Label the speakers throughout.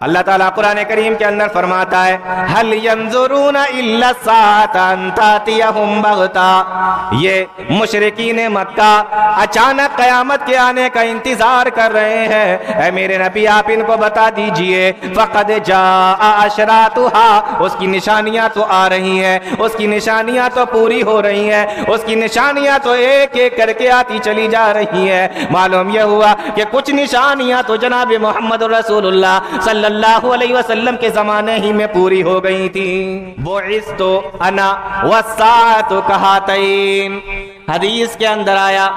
Speaker 1: اللہ تعالیٰ قرآن کریم کے اندر فرماتا ہے هَلْ يَنظُرُونَ إِلَّا السَّاعَةَ أَن تَأْتِيَهُمْ بَغْتَةً، یہ مشرکین مکہ اچانک قیامت کے آنے کا انتظار کر رہے ہیں۔ اے میرے نبی آپ ان کو بتا دیجئے فَقَدْ جَاءَ أَشْرَاطُهَا، اس کی نشانیاں تو آ رہی ہیں، اس کی نشانیاں تو پوری ہو رہی ہیں، اس کی نشانیاں تو ایک ایک کر کے آتی چلی جا رہی ہیں۔ معلوم یہ ہوا کہ کچھ نشانیاں تو جناب محمد رسول اللہ صلی اللہ علیہ وسلم کے زمانے ہی میں پوری ہو گئی تھی۔ بُعِثْتُ أَنَا وَالسَّاعَةُ كَهَاتَيْنِ، حدیث کے اندر آیا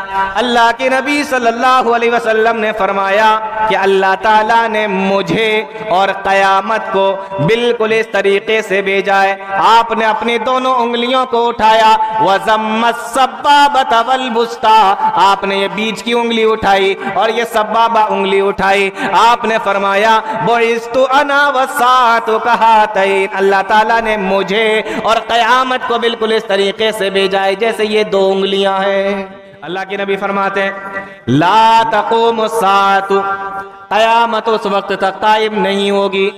Speaker 1: اللہ کے نبی صلی اللہ علیہ وسلم نے فرمایا کہ اللہ تعالیٰ نے مجھے اور قیامت کو بالکل اس طریقے سے بھیجا ہے۔ آپ نے اپنی دونوں انگلیوں کو اٹھایا، وَزَمَّ السَّبَّابَةَ وَالْبُسْطَىٰ، آپ نے یہ بیچ کی انگلی اٹھائی اور یہ سبابہ انگلی اٹھائی۔ آپ نے فرمایا بُعِثْتُ أَنَا وَالسَّاعَةُ كَهَاتَيْنِ، اللہ تعالیٰ نے مجھے اور قیامت کو بالکل اس طریقے سے بھیجا ہے جیسے یہ دو انگلیاں ہیں۔ اللہ کے نبی فرماتے ہیں لا تقوم الساعة، قیامت اس وقت تک قائم نہیں ہوگی،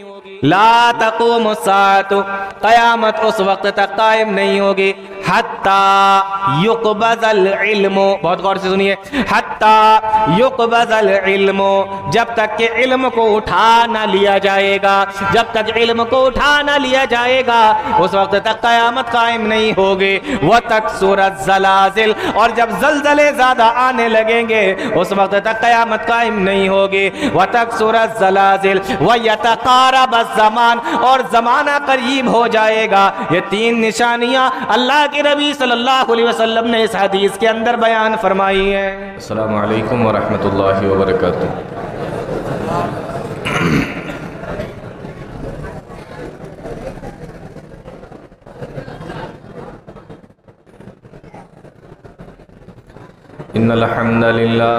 Speaker 1: لا تقوم الساعة، قیامت اس وقت تک قائم نہیں ہوگی، حتی یقبض العلم، بہت غور سے سنیے، حتی یقبض العلم، جب تک کہ علم کو اٹھا نہ لیا جائے گا، جب تک علم کو اٹھا نہ لیا جائے گا اس وقت تک قیامت قائم نہیں ہوگی۔ وَتَكْسُرَ الزَّلَازِلِ، اور جب زلزلے زیادہ آنے لگیں گے اس وقت تک قیامت قائم نہیں ہوگی۔ وَتَكْسُرَ الزَّلَازِلِ وَيَتَقَارَبَ الزَّمَانُ، اور زمانہ قریب ہو جائے گا۔ یہ تین نشانیاں اللہ کے نبی صلی اللہ علیہ وسلم نے اس حدیث کے اندر بیان فرمائی ہے۔
Speaker 2: السلام علیکم ورحمۃ اللہ وبرکاتہ۔ ان الحمد للہ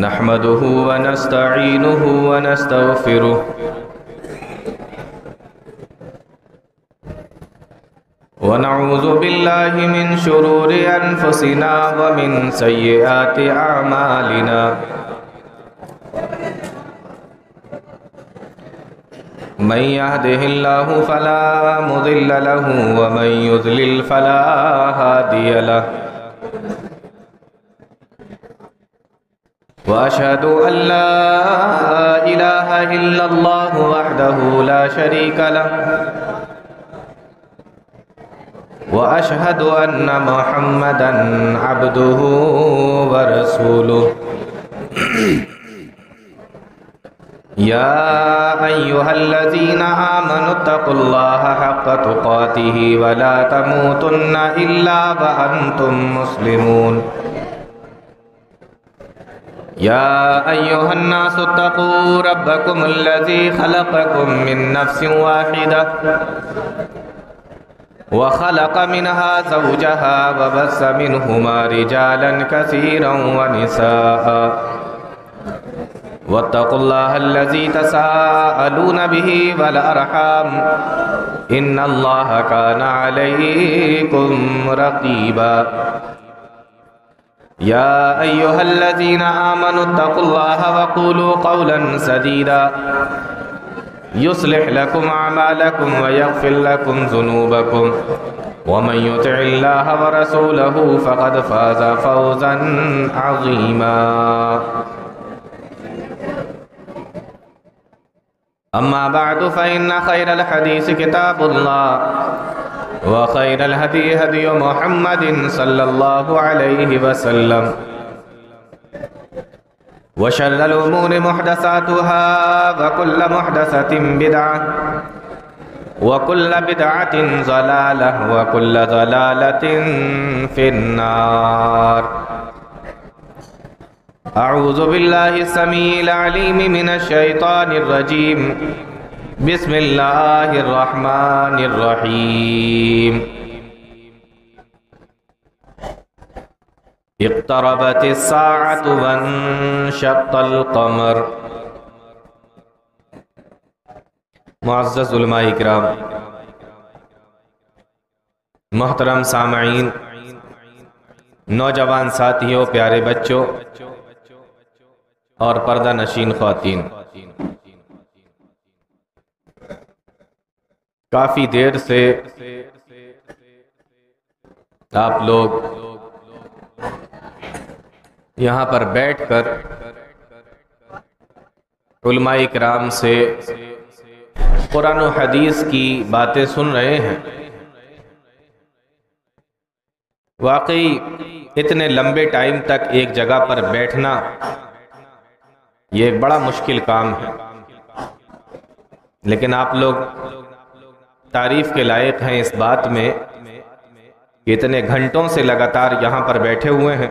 Speaker 2: نحمده ونستعینه ونستغفره ونعوذ بالله من شرور انفسنا ومن سیئات اعمالنا، من يهده الله فلا مضل له ومن يضلل فلا هادي له، وأشهد أن لا إله إلا الله وحده لا شريك له، وأشهد أن محمدًا عبده ورسوله، يا أيها الذين آمنوا اتقوا الله حق تقاته ولا تموتن إلا وأنتم مسلمون، يا أيها الناس اتقوا ربكم الذي خلقكم من نفس واحدة وخلق منها زوجها وبث منهما رجالا كثيرا ونساء، واتقوا الله الذي تساءلون به والأرحام إن الله كان عليكم رقيبا، يا أيها الذين آمنوا اتقوا الله وقولوا قولا سديدا يصلح لكم أعمالكم ويغفر لكم ذنوبكم، ومن يطع الله ورسوله فقد فاز فوزا عظيما، أما بعد فإن خير الحديث كتاب الله، وخير الهدي هدي محمد صلى الله عليه وسلم، وشر الأمور محدثاتها، وكل محدثة بدعة، وكل بدعة ضلالة، وكل ضلالة في النار۔ أعوذ بالله السميع العليم من الشيطان الرجيم، بسم الله الرحمن الرحيم، اقتربت الساعة وانشق القمر۔ معزز علماء اکرام، محترم سامعین، نوجوان ساتھیوں، پیارے بچوں، اور پردہ نشین خواتین، کافی دیر سے آپ لوگ یہاں پر بیٹھ کر علماء کرام سے قرآن و حدیث کی باتیں سن رہے ہیں۔ واقعی اتنے لمبے ٹائم تک ایک جگہ پر بیٹھنا یہ ایک بڑا مشکل کام ہے، لیکن آپ لوگ تعریف کے لائق ہیں اس بات میں کہ اتنے گھنٹوں سے لگاتار یہاں پر بیٹھے ہوئے ہیں۔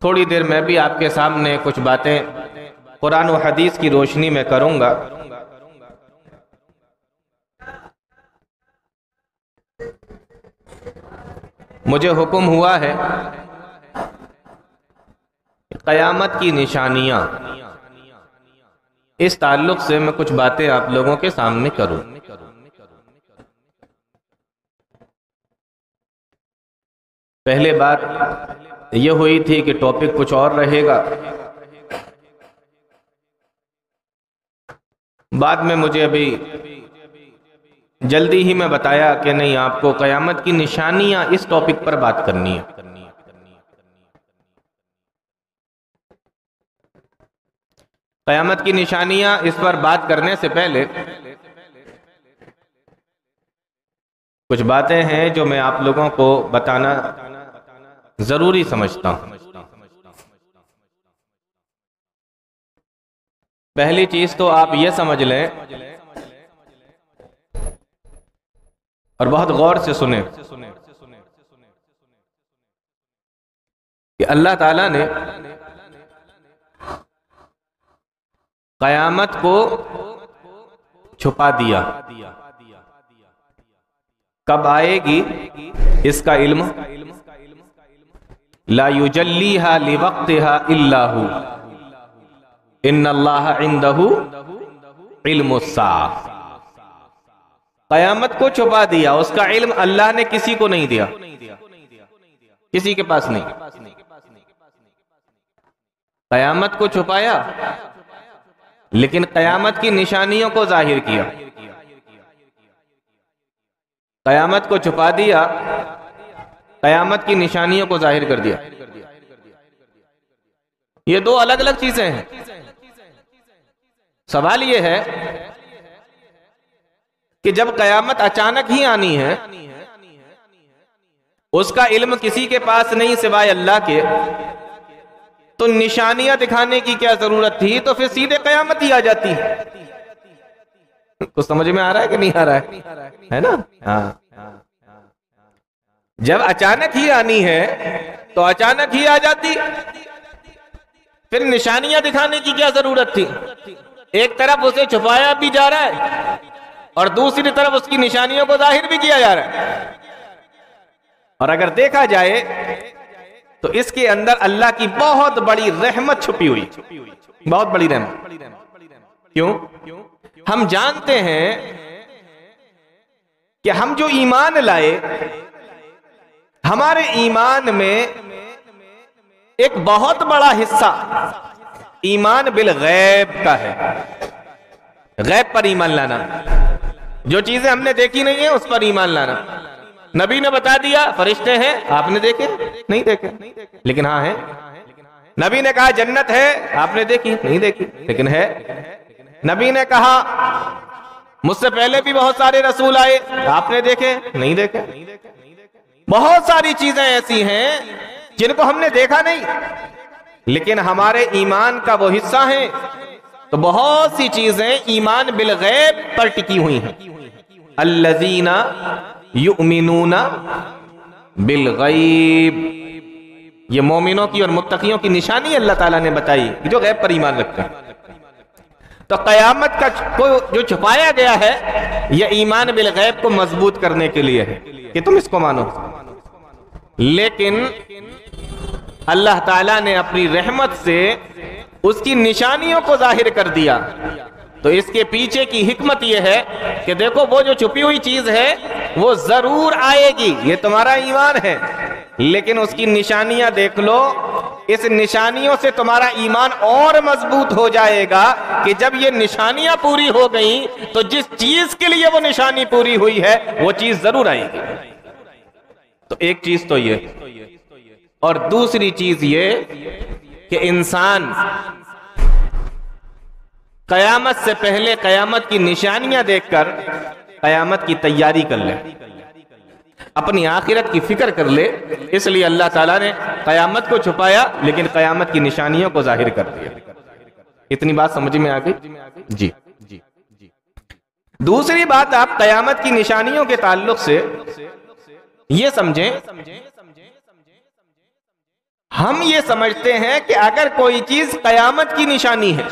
Speaker 2: تھوڑی دیر میں بھی آپ کے سامنے کچھ باتیں قرآن و حدیث کی روشنی میں کروں گا۔ مجھے حکم ہوا ہے قیامت کی نشانیاں، اس تعلق سے میں کچھ باتیں آپ لوگوں کے سامنے کروں۔ پہلے بات یہ ہوئی تھی کہ ٹاپک کچھ اور رہے گا، بعد میں مجھے ابھی جلدی ہی میں بتایا کہ نہیں، آپ کو قیامت کی نشانیاں اس ٹاپک پر بات کرنی ہے۔ قیامت کی نشانیاں اس پر بات کرنے سے پہلے کچھ باتیں ہیں جو میں آپ لوگوں کو بتانا ضروری سمجھتا ہوں۔ پہلی چیز تو آپ یہ سمجھ لیں اور بہت غور سے سنیں کہ اللہ تعالیٰ نے قیامت کو چھپا دیا۔ کب آئے گی اس کا علم؟ لا یجلیہا لوقتہا الا ہو، ان اللہ عندہ علم الساعہ۔ قیامت کو چھپا دیا، اس کا علم اللہ نے کسی کو نہیں دیا، کسی کے پاس نہیں۔ قیامت کو چھپایا لیکن قیامت کی نشانیوں کو ظاہر کیا۔ قیامت کو چھپا دیا، قیامت کی نشانیوں کو ظاہر کر دیا۔ یہ دو الگ الگ چیزیں ہیں۔ سوال یہ ہے کہ جب قیامت اچانک ہی آنی ہے، اس کا علم کسی کے پاس نہیں سوائے اللہ کے، تو نشانیاں دکھانے کی کیا ضرورت تھی؟ تو پھر سیدھے قیامت ہی آ جاتی۔ کچھ سمجھ میں آ رہا ہے کہ نہیں آ رہا ہے نا؟ ہاں، جب اچانک ہی آنی ہے تو اچانک ہی آ جاتی، پھر نشانیاں دکھانے کی کیا ضرورت تھی؟ ایک طرف اسے چھپایا بھی جا رہا ہے اور دوسری طرف اس کی نشانیوں کو ظاہر بھی کیا جا رہا ہے۔ اور اگر دیکھا جائے تو اس کے اندر اللہ کی بہت بڑی رحمت چھپی ہوئی، بہت بڑی رحمت۔ کیوں؟ ہم جانتے ہیں کہ ہم جو ایمان لائے، ہمارے ایمان میں ایک بہت بڑا حصہ ایمان بالغیب کا ہے۔ غیب پر ایمان لانا، جو چیزیں ہم نے دیکھی نہیں ہیں اس پر ایمان لانا۔ نبی نے بتا دیا فرشتے ہیں، آپ نے دیکھے نہیں دیکھے لیکن ہاں ہے۔ نبی نے کہا جنت ہے، آپ نے دیکھی نہیں دیکھی لیکن ہے۔ نبی نے کہا مجھ سے پہلے بھی بہت سارے رسول آئے، آپ نے دیکھے نہیں دیکھے۔ بہت ساری چیزیں ایسی ہیں جن کو ہم نے دیکھا نہیں لیکن ہمارے ایمان کا وہ حصہ ہیں۔ تو بہت سی چیزیں ایمان بالغیب پر ٹکی ہوئی ہیں۔ الذین یؤمنون بالغیب، یہ مومنوں کی اور متقیوں کی نشانی اللہ تعالیٰ نے بتائی جو غیب پر ایمان رکھتے ہیں۔ تو قیامت کا جو چھپایا گیا ہے یہ ایمان بالغیب کو مضبوط کرنے کے لیے ہے کہ تم اس کو مانو، لیکن اللہ تعالیٰ نے اپنی رحمت سے اس کی نشانیوں کو ظاہر کر دیا۔ تو اس کے پیچھے کی حکمت یہ ہے کہ دیکھو وہ جو چھپی ہوئی چیز ہے وہ ضرور آئے گی، یہ تمہارا ایمان ہے۔ لیکن اس کی نشانیاں دیکھ لو، اس نشانیوں سے تمہارا ایمان اور مضبوط ہو جائے گا کہ جب یہ نشانیاں پوری ہو گئیں تو جس چیز کے لیے وہ نشانی پوری ہوئی ہے وہ چیز ضرور آئے گی۔ تو ایک چیز تو یہ، اور دوسری چیز یہ کہ انسان قیامت سے پہلے قیامت کی نشانیاں دیکھ کر قیامت کی تیاری کر لے، اپنی آخرت کی فکر کر لے۔ اس لیے اللہ تعالیٰ نے قیامت کو چھپایا لیکن قیامت کی نشانیوں کو ظاہر کر دیا۔ اتنی بات سمجھ میں آ گئی؟ جی۔ دوسری بات آپ قیامت کی نشانیوں کے تعلق سے یہ سمجھیں، ہم یہ سمجھتے ہیں کہ اگر کوئی چیز قیامت کی نشانی ہے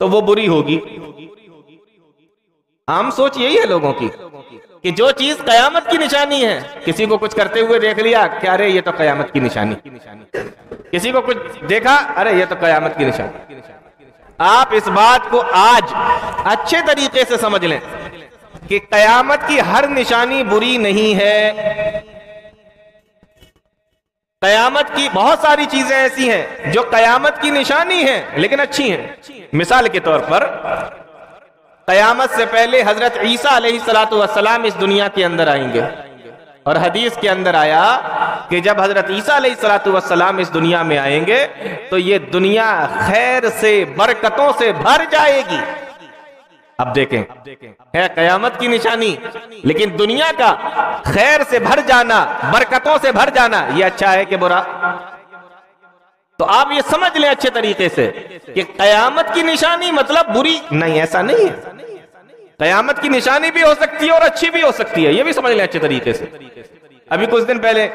Speaker 2: تو وہ بری ہوگی۔ عام سوچ یہی ہے لوگوں کی کہ جو چیز قیامت کی نشانی ہے، کسی کو کچھ کرتے ہوئے دیکھ لیا کہ ارے یہ تو قیامت کی نشانی، کسی کو کچھ دیکھا ارے یہ تو قیامت کی نشانی۔ آپ اس بات کو آج اچھے طریقے سے سمجھ لیں کہ قیامت کی ہر نشانی بری نہیں ہے۔ قیامت کی بہت ساری چیزیں ایسی ہیں جو قیامت کی نشانی ہیں لیکن اچھی ہیں۔ مثال کے طور پر قیامت سے پہلے حضرت عیسیٰ علیہ السلام اس دنیا کے اندر آئیں گے، اور حدیث کے اندر آیا کہ جب حضرت عیسیٰ علیہ السلام اس دنیا میں آئیں گے تو یہ دنیا خیر سے برکتوں سے بھر جائے گی۔ اب دیکھیں، ہے قیامت کی نشانی لیکن دنیا کا خیر سے بھر جانا، برکتوں سے بھر جانا، یہ اچھا ہے کہ برا؟ تو آپ یہ سمجھ لیں اچھے طریقے سے کہ قیامت کی نشانی مطلب بری نہیں، ایسا نہیں ہے۔ قیامت کی نشانی بھی ہو سکتی ہے اور اچھی بھی ہو سکتی ہے، یہ بھی سمجھ لیں اچھے طریقے سے۔ ابھی کچھ دن پہلے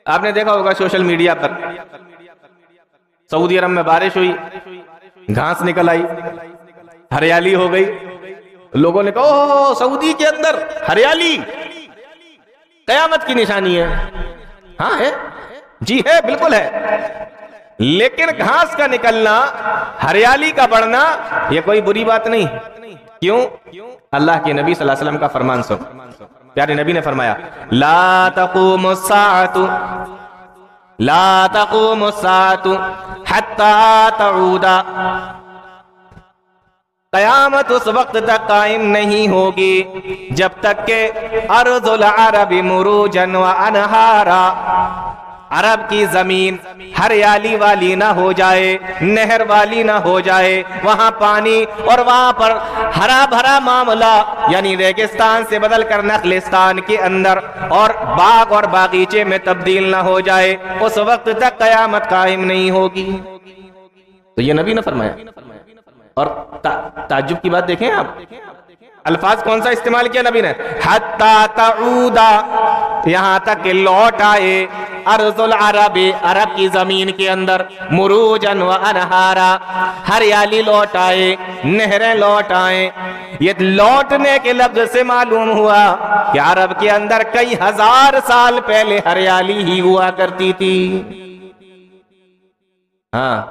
Speaker 2: آپ نے دیکھا ہوگا سوشل میڈیا پر، سعودی عرب میں بارش ہوئی، گھاس نکل آئی، ہریالی ہو گئی، لوگوں نے کہا اوہ سعودی کے اندر ہریالی قیامت کی نشانی ہے۔ ہاں ہے، جی ہے، بالکل ہے، لیکن گھاس کا نکلنا، ہریالی کا بڑھنا یہ کوئی بری بات نہیں۔ کیوں؟ اللہ کے نبی صلی اللہ علیہ وسلم کا فرمان سن، پیارے نبی نے فرمایا لا تقوم الساعة لا تقوم الساعة حتى تعود، قیامت اس وقت تک قائم نہیں ہوگی جب تک کہ ارض العرب مروجا وانہارا، عرب کی زمین ہریالی والی نہ ہو جائے، نہر والی نہ ہو جائے، وہاں پانی اور وہاں پر ہرا بھرا معاملہ، یعنی ریگستان سے بدل کر نخلستان کے اندر اور باغ اور باغیچے میں تبدیل نہ ہو جائے، اس وقت تک قیامت قائم نہیں ہوگی۔ تو یہ نبی نے فرمایا، اور تعجب کی بات دیکھیں آپ، الفاظ کون سا استعمال کیا نبی نے؟ حتی تعودا، یہاں تک کہ لوٹ آئے، ارض العرب، عرب کی زمین کے اندر، مروجن و انہارا، ہریالی لوٹ آئے، نہریں لوٹ آئیں۔ یہ لوٹنے کے لفظ سے معلوم ہوا کہ عرب کے اندر کئی ہزار سال پہلے ہریالی ہی ہوا کرتی تھی۔ ہاں،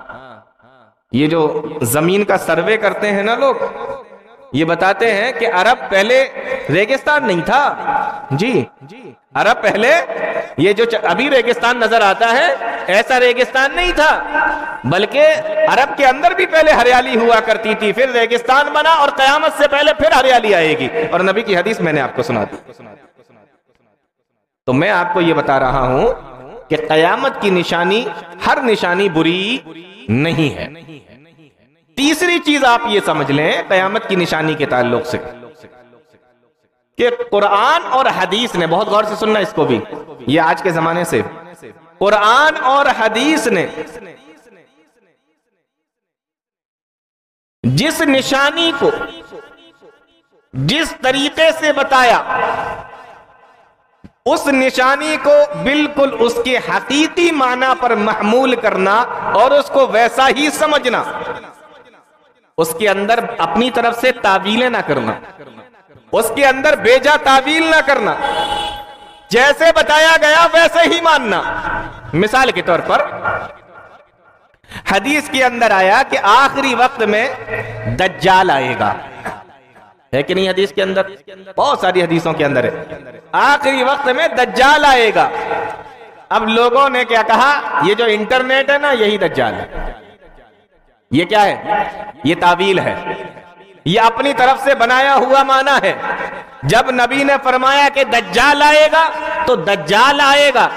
Speaker 2: یہ جو زمین کا سروے کرتے ہیں نا لوگ، یہ بتاتے ہیں کہ عرب پہلے ریگستان نہیں تھا۔ جی، عرب پہلے یہ جو ابھی ریگستان نظر آتا ہے ایسا ریگستان نہیں تھا، بلکہ عرب کے اندر بھی پہلے ہریالی ہوا کرتی تھی، پھر ریگستان بنا اور قیامت سے پہلے پھر ہریالی آئے گی، اور نبی کی حدیث میں نے آپ کو سنا دی۔ تو میں آپ کو یہ بتا رہا ہوں کہ قیامت کی نشانی، ہر نشانی بری نہیں ہے۔ تیسری چیز آپ یہ سمجھ لیں قیامت کی نشانی کے تعلق سے کہ قرآن اور حدیث نے، بہت غور سے سننا اس کو بھی، یہ آج کے زمانے سے، قرآن اور حدیث نے جس نشانی کو جس طریقے سے بتایا، اس نشانی کو بالکل اس کے حقیقی معنی پر محمول کرنا اور اس کو ویسا ہی سمجھنا، اس کے اندر اپنی طرف سے تعویلیں نہ کرنا، اس کے اندر بیجا تعویل نہ کرنا، جیسے بتایا گیا ویسے ہی ماننا۔ مثال کے طور پر حدیث کے اندر آیا کہ آخری وقت میں دجال آئے گا، ہے کہ نہیں حدیث کے اندر؟ بہت ساری حدیثوں کے اندر ہے. آخری وقت میں دجال آئے گا. اب لوگوں نے کیا کہا؟ یہ جو انٹرنیٹ ہے نا یہی دجال ہے. یہ کیا ہے؟ یہ تعویل ہے، یہ اپنی طرف سے بنایا ہوا معنی ہے. جب نبی نے فرمایا کہ دجال آئے گا تو دجال آئے گا.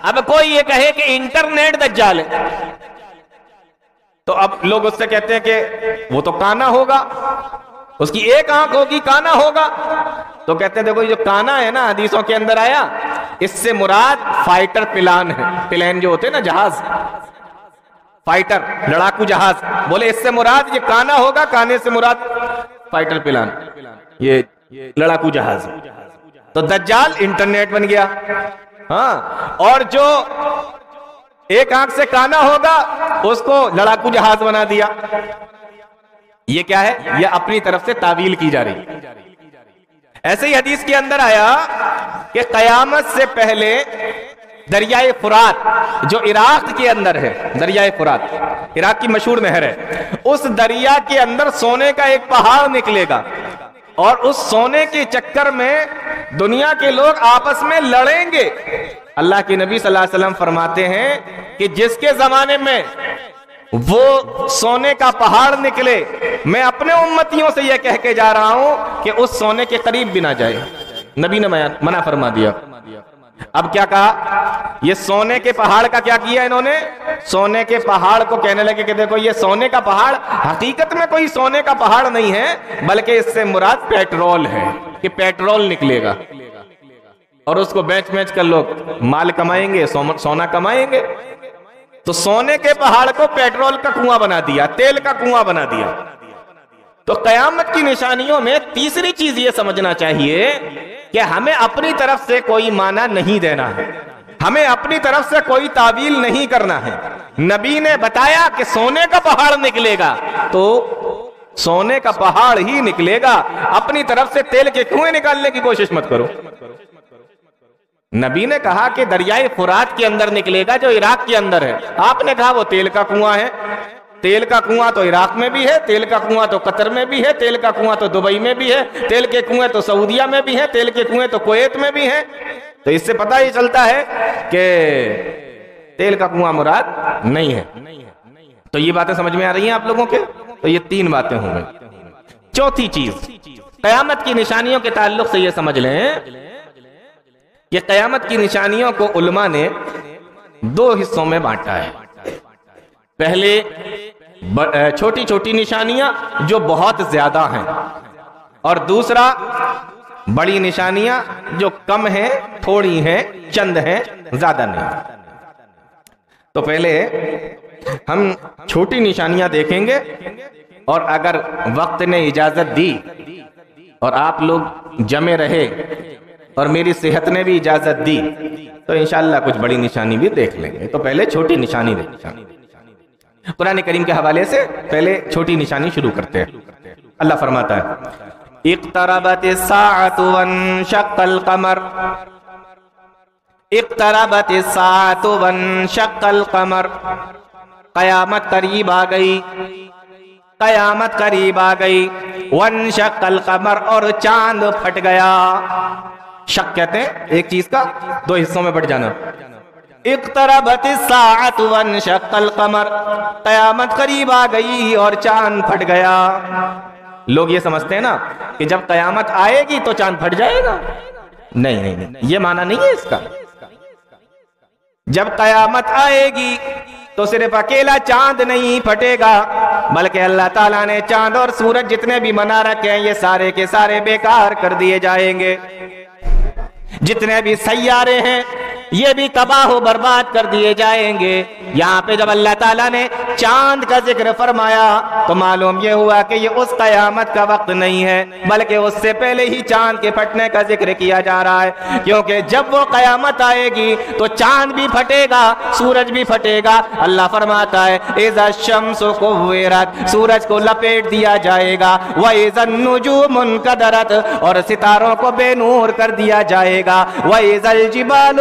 Speaker 2: اب کوئی یہ کہے کہ انٹرنیٹ دجال ہے تو اب لوگ اس سے کہتے ہیں کہ وہ تو کانا ہوگا، اس کی ایک آنکھ ہوگی، کانا ہوگا. تو کہتے ہیں دیکھو یہ جو کانا ہے نا حدیثوں کے اندر آیا، اس سے مراد فائٹر پلان ہے. پلین جو ہوتے ہیں نا جہاز، فائٹر لڑاکو جہاز، بولے اس سے مراد یہ کانا ہوگا، کانے سے مراد فائٹر پلان، یہ لڑاکو جہاز. تو دجال انٹرنیٹ بن گیا. ہاں، اور جو ایک آنکھ سے کانا ہوگا اس کو لڑاکو جہاز بنا دیا. یہ کیا ہے؟ یہ اپنی طرف سے تعویل کی جا رہی. ایسے ہی حدیث کے اندر آیا کہ قیامت سے پہلے دریائے فرات جو عراق کے اندر ہے، دریائے فرات عراق کی مشہور نہر ہے، اس دریا کے اندر سونے کا ایک پہاڑ نکلے گا اور اس سونے کے چکر میں دنیا کے لوگ آپس میں لڑیں گے. اللہ کے نبی صلی اللہ علیہ وسلم فرماتے ہیں کہ جس کے زمانے میں وہ سونے کا پہاڑ نکلے، میں اپنے امتیوں سے یہ کہہ کے جا رہا ہوں کہ اس سونے کے قریب بھی نہ جائے. نبی نے منع فرما دیا. اب کیا کہا؟ یہ سونے کے پہاڑ کا کیا کیا انہوں نے؟ سونے کے پہاڑ کو کہنے لگے کہ دیکھو یہ سونے کا پہاڑ حقیقت میں کوئی سونے کا پہاڑ نہیں ہے، بلکہ اس سے مراد پیٹرول ہے، کہ پیٹرول نکلے گا اور اس کو بیچ بیچ کر لوگ مال کمائیں گے، سونا کمائیں گے. تو سونے کے پہاڑ کو پیٹرول کا کنواں بنا دیا، تیل کا کنواں بنا دیا. تو قیامت کی نشانیوں میں تیسری چیز یہ سمجھنا چاہیے کہ ہمیں اپنی طرف سے کوئی معنی نہیں دینا ہے، ہمیں اپنی طرف سے کوئی تعویل نہیں کرنا ہے. نبی نے بتایا کہ سونے کا پہاڑ نکلے گا تو سونے کا پہاڑ ہی نکلے گا، اپنی طرف سے تیل کے کنویں نکالنے کی کوشش مت کرو. نبی نے کہا کہ دریائے فرات کے اندر نکلے گا جو عراق کے اندر ہے. آپ نے کہا وہ تیل کا کنواں ہے. تیل کا کنواں تو عراق میں بھی ہے، تیل کا کنواں تو قطر میں بھی ہے، تیل کا کنواں تو دبئی میں بھی ہے، تیل کے کنویں تو سعودیہ میں بھی ہے، تیل کے کنویں تو کویت میں بھی ہیں. تو اس سے پتہ ہی چلتا ہے کہ تیل کا کنواں مراد نہیں ہے. تو یہ باتیں سمجھ میں آ رہی ہیں آپ لوگوں کے؟ تو یہ 3 باتیں ہوں گئی. چوتھی چیز قیامت کی نشانیوں کے تعلق سے یہ سمجھ لیں کہ قیامت کی نشانیوں کو علماء نے 2 حصوں میں بانٹا ہے. پہلے چھوٹی چھوٹی نشانیاں جو بہت زیادہ ہیں، اور دوسرا بڑی نشانیاں جو کم ہیں، تھوڑی ہیں، چند ہیں، زیادہ نہیں. تو پہلے ہم چھوٹی نشانیاں دیکھیں گے، اور اگر وقت نے اجازت دی اور آپ لوگ جمے رہے اور میری صحت نے بھی اجازت دی تو انشاءاللہ کچھ بڑی نشانی بھی دیکھ لیں گے. تو پہلے چھوٹی نشانی دیکھیں. قرآن کریم کے حوالے سے پہلے چھوٹی نشانی شروع کرتے ہیں. اللہ فرماتا ہے اقتربت الساعة وانشق القمر، اقتربت الساعة وانشق القمر، قیامت قریب آ گئی، قیامت قریب آ گئی. وانشق القمر، اور چاند پھٹ گیا. شک کہتے ہیں ایک چیز کا 2 حصوں میں بٹ جانا. اقتربت الساعة وانشق القمر، قیامت قریب آ گئی اور چاند پھٹ گیا. لوگ یہ سمجھتے ہیں نا کہ جب قیامت آئے گی تو چاند پھٹ جائے گا. نہیں نہیں نہیں، یہ معنی نہیں ہے اس کا. جب قیامت آئے گی تو صرف اکیلا چاند نہیں پھٹے گا، بلکہ اللہ تعالیٰ نے چاند اور سورج جتنے بھی بنا رکھے ہیں یہ سارے کے سارے بیکار کر دیے جائیں گے. جتنے بھی سیارے ہیں یہ بھی تباہ و برباد کر دیے جائیں گے. یہاں پہ جب اللہ تعالیٰ نے چاند کا ذکر فرمایا تو معلوم یہ ہوا کہ یہ اس قیامت کا وقت نہیں ہے، بلکہ اس سے پہلے ہی چاند کے پھٹنے کا ذکر کیا جا رہا ہے. کیونکہ جب وہ قیامت آئے گی تو چاند بھی پھٹے گا، سورج بھی پھٹے گا. اللہ فرماتا ہے اذا الشمس کورت، سورج کو لپیٹ دیا جائے گا. واذا النجوم انکدرت، اور ستاروں کو بے نور کر دیا جائے گا. واذا الجبال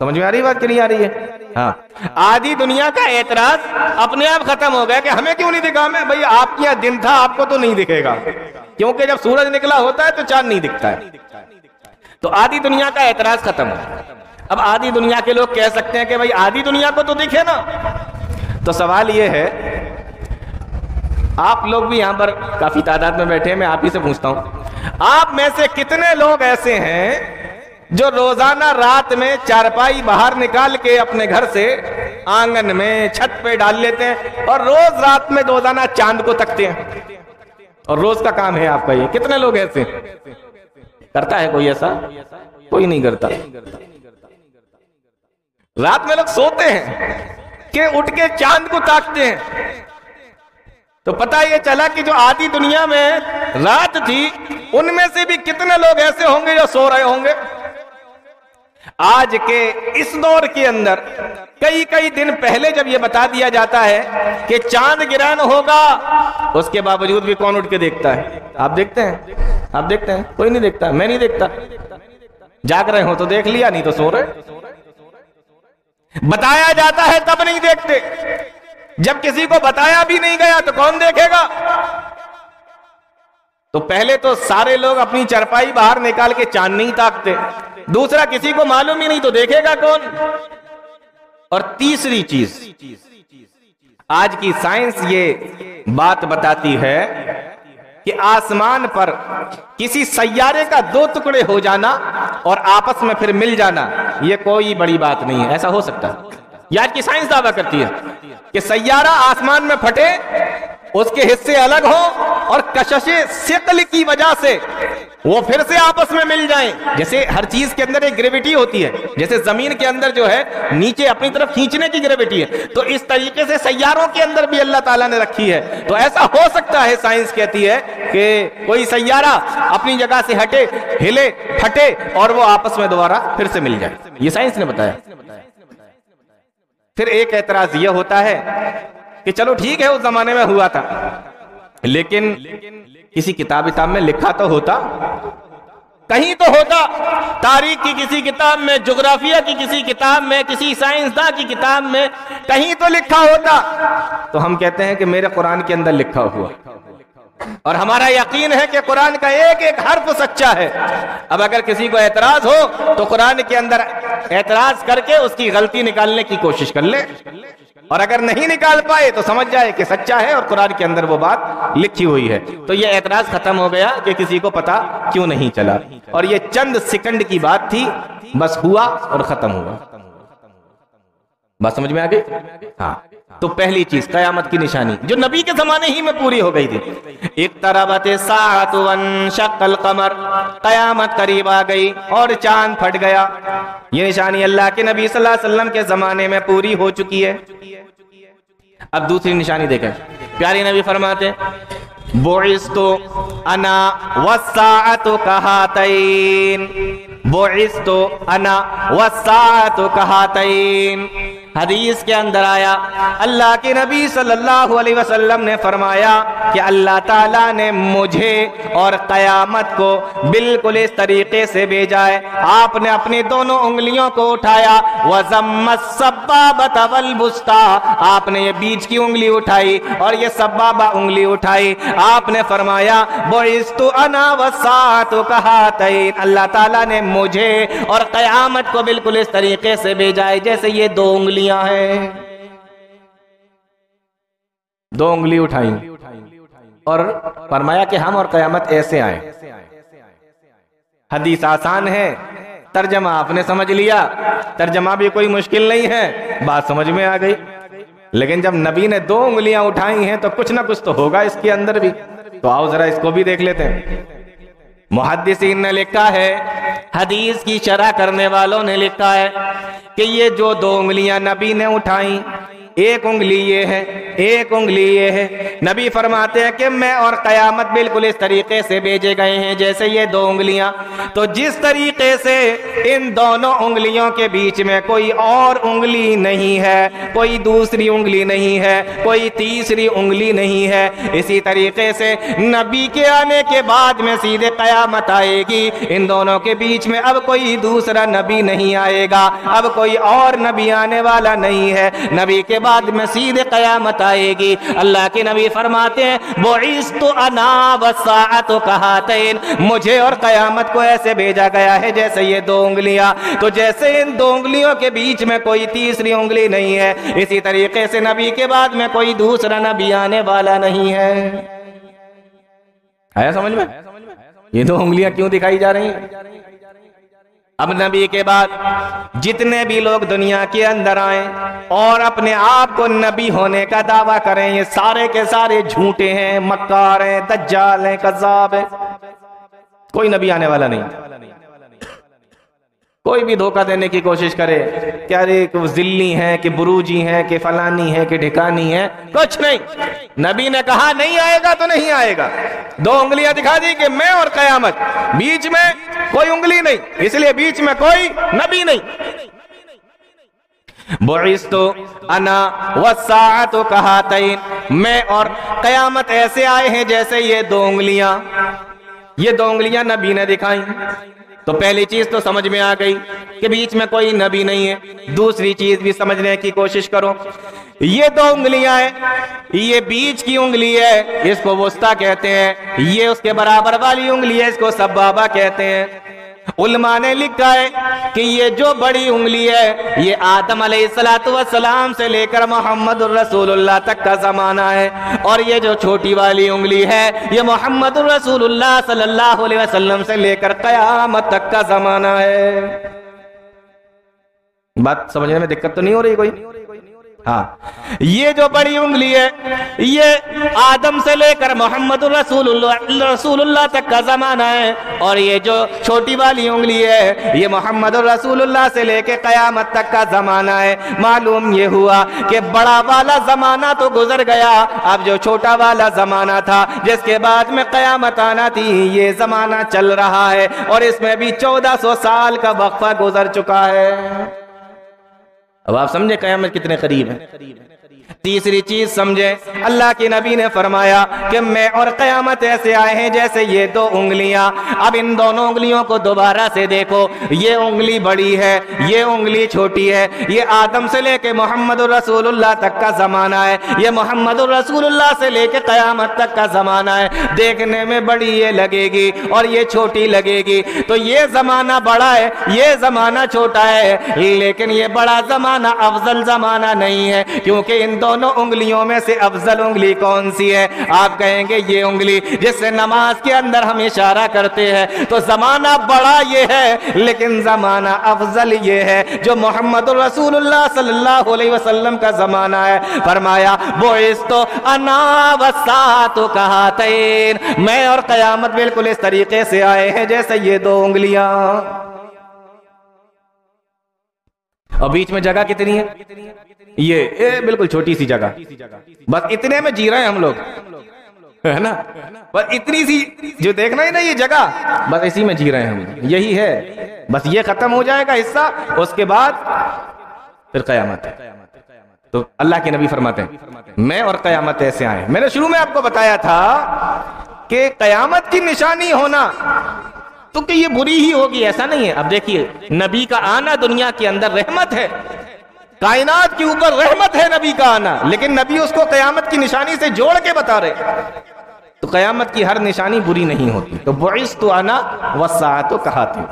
Speaker 2: سمجھ میں آ رہی بات کہ نہیں آ رہی ہے؟ ہاں، آدھی دنیا کا اعتراض اپنے آپ ختم ہو گیا کہ ہمیں کیوں نہیں دکھا؟ میں بھائی آپ کے یہاں دن تھا، آپ کو تو نہیں دکھے گا، کیونکہ جب سورج نکلا ہوتا ہے تو چاند نہیں دکھتا ہے. تو آدھی دنیا کا اعتراض ختم ہو. اب آدھی دنیا کے لوگ کہہ سکتے ہیں کہ بھائی آدھی دنیا کو تو دکھے نا. تو سوال یہ ہے، آپ لوگ بھی یہاں پر کافی تعداد میں بیٹھے ہیں، میں آپ ہی سے پوچھتا ہوں، آپ میں سے کتنے لوگ ایسے ہیں جو روزانہ رات میں چارپائی باہر نکال کے اپنے گھر سے آنگن میں چھت پہ ڈال لیتے ہیں اور روز رات میں روزانہ چاند کو تکتے ہیں، اور روز کا کام ہے آپ کا یہ؟ کتنے لوگ ایسے کرتا ہے؟ کوئی ایسا؟ کوئی نہیں کرتا. رات میں لوگ سوتے ہیں کہ اٹھ کے چاند کو تاکتے ہیں. تو پتہ یہ چلا کہ جو آدھی دنیا میں رات تھی ان میں سے بھی کتنے لوگ ایسے ہوں گے جو سو رہے ہوں گے. آج کے اس دور کے اندر کئی دن پہلے جب یہ بتا دیا جاتا ہے کہ چاند گرہن ہوگا، اس کے باوجود بھی کون اٹھ کے دیکھتا ہے؟ آپ دیکھتے ہیں؟ آپ دیکھتے ہیں؟ کوئی نہیں دیکھتا. میں نہیں دیکھتا. جاگ رہے ہو تو دیکھ لیا، نہیں تو سو رہے. بتایا جاتا ہے تب نہیں دیکھتے، جب کسی کو بتایا بھی نہیں گیا تو کون دیکھے گا؟ تو پہلے تو سارے لوگ اپنی چرپائی باہر نکال کے چاند نہیں تاکتے، دوسرا کسی کو معلوم ہی نہیں تو دیکھے گا کون؟ اور تیسری چیز، آج کی سائنس یہ بات بتاتی ہے کہ آسمان پر کسی سیارے کا 2 ٹکڑے ہو جانا اور آپس میں پھر مل جانا یہ کوئی بڑی بات نہیں ہے. ایسا ہو سکتا ہے؟ یہ آج کی سائنس دعویٰ کرتی ہے کہ سیارہ آسمان میں پھٹے، اس کے حصے الگ ہوں اور کشش ثقل کی وجہ سے وہ پھر سے آپس میں مل جائیں. جیسے ہر چیز کے اندر ایک گریویٹی ہوتی ہے، جیسے زمین کے اندر جو ہے نیچے اپنی طرف کھینچنے کی گریویٹی ہے، تو اس طریقے سے سیاروں کے اندر بھی اللہ تعالیٰ نے رکھی ہے. تو ایسا ہو سکتا ہے، سائنس کہتی ہے کہ کوئی سیارہ اپنی جگہ سے ہٹے، ہلے، پھٹے اور وہ آپس میں دوبارہ پھر سے مل جائے. یہ سائنس نے بتایا. پھر ایک اعتراض یہ ہوتا ہے کہ چلو ٹھیک ہے اس زمانے میں ہوا تھا، لیکن کسی کتاب میں لکھا تو ہوتا، کہیں تو ہوتا، تاریخ کی کسی کتاب میں، جغرافیہ کی کسی کتاب میں، کسی سائنسداں کی کتاب میں کہیں تو لکھا ہوتا. تو ہم کہتے ہیں کہ میرے قرآن کے اندر لکھا ہوا، اور ہمارا یقین ہے کہ قرآن کا ایک ایک حرف سچا ہے. اب اگر کسی کو اعتراض ہو تو قرآن کے اندر اعتراض کر کے اس کی غلطی نکالنے کی کوشش کر لے، اور اگر نہیں نکال پائے تو سمجھ جائے کہ سچا ہے اور قرآن کے اندر وہ بات لکھی ہوئی ہے. تو یہ اعتراض ختم ہو گیا کہ کسی کو پتا کیوں نہیں چلا، اور یہ چند سیکنڈ کی بات تھی، بس ہوا اور ختم ہوا. بات سمجھ میں آ گئی؟ ہاں. تو پہلی چیز قیامت کی نشانی جو نبی کے زمانے ہی میں پوری ہو گئی تھی، اقتربت الساعۃ وانشق القمر، قیامت قریب آ گئی اور چاند پھٹ گیا. یہ نشانی اللہ کے نبی صلی اللہ علیہ وسلم کے زمانے میں پوری ہو چکی ہے. اب دوسری نشانی دیکھیں، پیارے نبی فرماتے بعثت انا والساعۃ کہاتین، بعثت انا والساعۃ کہاتین. حدیث کے اندر آیا، اللہ کے نبی صلی اللہ علیہ وسلم نے فرمایا کہ اللہ تعالیٰ نے مجھے اور قیامت کو بالکل اس طریقے سے بھیجا ہے. آپ نے اپنی دونوں انگلیوں کو اٹھایا، وَزَمَّ السَّبَّابَةَ وَالْبُسْطَىٰ، آپ نے یہ بیچ کی انگلی اٹھائی اور یہ سبابہ انگلی اٹھائی. آپ نے فرمایا بُعِثْتُ أَنَا وَالسَّاعَةُ كَهَاتَيْنِ، اللہ تعالیٰ نے مجھے اور قیامت کو بالکل اس طریقے سے بھیجا ہے جیسے یہ 2 انگلیاں ہیں. 2 انگلی اٹھائیں اور فرمایا کہ ہم اور قیامت ایسے آئیں. حدیث آسان ہے، ترجمہ آپ نے سمجھ لیا، ترجمہ بھی کوئی مشکل نہیں ہے، بات سمجھ میں آ گئی. لیکن جب نبی نے 2 انگلیاں اٹھائی ہیں تو کچھ نہ کچھ تو ہوگا اس کے اندر بھی. تو آؤ ذرا اس کو بھی دیکھ لیتے ہیں. محدثین نے لکھا ہے، حدیث کی شرح کرنے والوں نے لکھا ہے کہ یہ جو 2 انگلیاں نبی نے اٹھائیں
Speaker 1: ایک انگلی یہ ہے، ایک انگلی یہ ہے۔ نبی فرماتے ہیں کہ میں اور قیامت بالکل اس طریقے سے بھیجے گئے ہیں جیسے یہ دو انگلیاں۔ تو جس طریقے سے ان دونوں انگلیوں کے بیچ میں کوئی اور انگلی نہیں ہے، کوئی دوسری انگلی نہیں ہے، کوئی تیسری انگلی نہیں ہے، اسی طریقے سے نبی کے آنے کے بعد میں سیدھے قیامت آئے گی، ان دونوں کے بیچ میں اب کوئی دوسرا نبی نہیں آئے گا، اب کوئی اور نبی آنے والا نہیں ہے، نبی کے بعد میں سیدھے قیامت آئے گی۔ اللہ کے نبی فرماتے ہیں بعثت انا والساعۃ کہاتین، مجھے اور قیامت کو ایسے بھیجا گیا ہے جیسے یہ دو انگلیاں۔ تو جیسے ان دو انگلیوں کے بیچ میں کوئی تیسری انگلی نہیں ہے، اسی طریقے سے نبی کے بعد میں کوئی دوسرا نبی آنے والا نہیں ہے۔ آیا سمجھ میں؟ یہ دو انگلیاں کیوں دکھائی جا رہی ہیں؟ اب نبی کے بعد جتنے بھی لوگ دنیا کے اندر آئیں اور اپنے آپ کو نبی ہونے کا دعویٰ کریں، یہ سارے کے سارے جھوٹے ہیں، مکار ہیں، دجال ہیں، کذاب ہیں، کوئی نبی آنے والا نہیں۔ کوئی بھی دھوکہ دینے کی کوشش کرے کہ ارے کہ ذلی ہیں، کہ بروجی ہیں، کہ فلانی ہے، کہ ڈھکانی ہے، کچھ نہیں۔ نبی نے کہا نہیں آئے گا تو نہیں آئے گا۔ دو انگلیاں دکھا دی کہ میں اور قیامت، بیچ میں کوئی انگلی نہیں، اس لیے بیچ میں کوئی نبی نہیں۔ بعثت انا والساعۃ کہاتین، میں اور قیامت ایسے آئے ہیں جیسے یہ دو انگلیاں۔ یہ دو انگلیاں نبی نے دکھائیں۔ تو پہلی چیز تو سمجھ میں آ گئی کہ بیچ میں کوئی نبی نہیں ہے۔ دوسری چیز بھی سمجھنے کی کوشش کرو، یہ دو انگلیاں ہیں، یہ بیچ کی انگلی ہے، اس کو وسطیٰ کہتے ہیں، یہ اس کے برابر والی انگلی ہے، اس کو سبابہ کہتے ہیں۔ علماء نے لکھا ہے کہ یہ جو بڑی انگلی ہے یہ آدم علیہ السلام سے لے کر محمد الرسول اللہ تک کا زمانہ ہے، اور یہ جو چھوٹی والی انگلی ہے یہ محمد الرسول اللہ صلی اللہ علیہ وسلم سے لے کر قیامت تک کا زمانہ ہے۔ بات سمجھنے میں دقت تو نہیں ہو رہی کوئی؟ ہاں، یہ جو بڑی انگلی ہے یہ آدم سے لے کر محمد رسول اللہ تک کا زمانہ ہے، اور یہ جو چھوٹی والی انگلی ہے یہ محمد رسول اللہ سے لے کے قیامت تک کا زمانہ ہے۔ معلوم یہ ہوا کہ بڑا والا زمانہ تو گزر گیا، اب جو چھوٹا والا زمانہ تھا جس کے بعد میں قیامت آنا تھی یہ زمانہ چل رہا ہے، اور اس میں بھی 1400 سال کا وقفہ گزر چکا ہے۔ اب آپ سمجھے قیامت کتنے قریب ہے۔ تیسری چیز سمجھے، اللہ کے نبی نے فرمایا کہ میں اور قیامت ایسے آئے ہیں جیسے یہ دو انگلیاں۔ اب ان دونوں انگلیوں کو دوبارہ سے دیکھو، یہ انگلی بڑی ہے، یہ انگلی چھوٹی ہے، یہ آدم سے لے کے محمد رسول اللہ تک کا زمانہ ہے، یہ محمد رسول اللہ سے لے کے قیامت تک کا زمانہ ہے۔ دیکھنے میں بڑی یہ لگے گی اور یہ چھوٹی لگے گی، تو یہ زمانہ بڑا ہے، یہ زمانہ چھوٹا ہے، لیکن یہ بڑا زمانہ افضل زمانہ نہیں ہے، کیونکہ ان دونوں انگلیوں میں سے افضل انگلی کون سی ہے؟ آپ کہیں گے یہ انگلی جس سے نماز کے اندر ہم اشارہ کرتے ہیں۔ تو زمانہ بڑا یہ ہے، لیکن زمانہ افضل یہ ہے جو محمد رسول اللہ صلی اللہ علیہ وسلم کا زمانہ ہے۔ فرمایا بعثت انا والساعۃ کہاتین، میں اور قیامت بالکل اس طریقے سے آئے ہیں جیسے یہ دو انگلیاں۔ اور بیچ میں جگہ کتنی ہے؟ یہ بالکل چھوٹی سی جگہ، بس اتنے میں جی رہے ہیں ہم لوگ، ہے نا؟ بس اتنی سی جو دیکھنا ہی نا یہ جگہ، بس اسی میں جی رہے ہیں ہم، یہی ہے، بس یہ ختم ہو جائے گا حصہ، اس کے بعد پھر قیامت ہے۔ تو اللہ کے نبی فرماتے ہیں میں اور قیامت ایسے آئے ہیں۔ میں نے شروع میں آپ کو بتایا تھا کہ قیامت کی نشانی ہونا تو کہ یہ بری ہی ہوگی، ایسا نہیں ہے۔ اب دیکھیے نبی کا آنا دنیا کے اندر رحمت ہے، کائنات کے اوپر رحمت ہے نبی کا آنا، لیکن نبی اس کو قیامت کی نشانی سے جوڑ کے بتا رہے، تو قیامت کی ہر نشانی بری نہیں ہوتی۔ تو بعثت انا والساعۃ کہاتین۔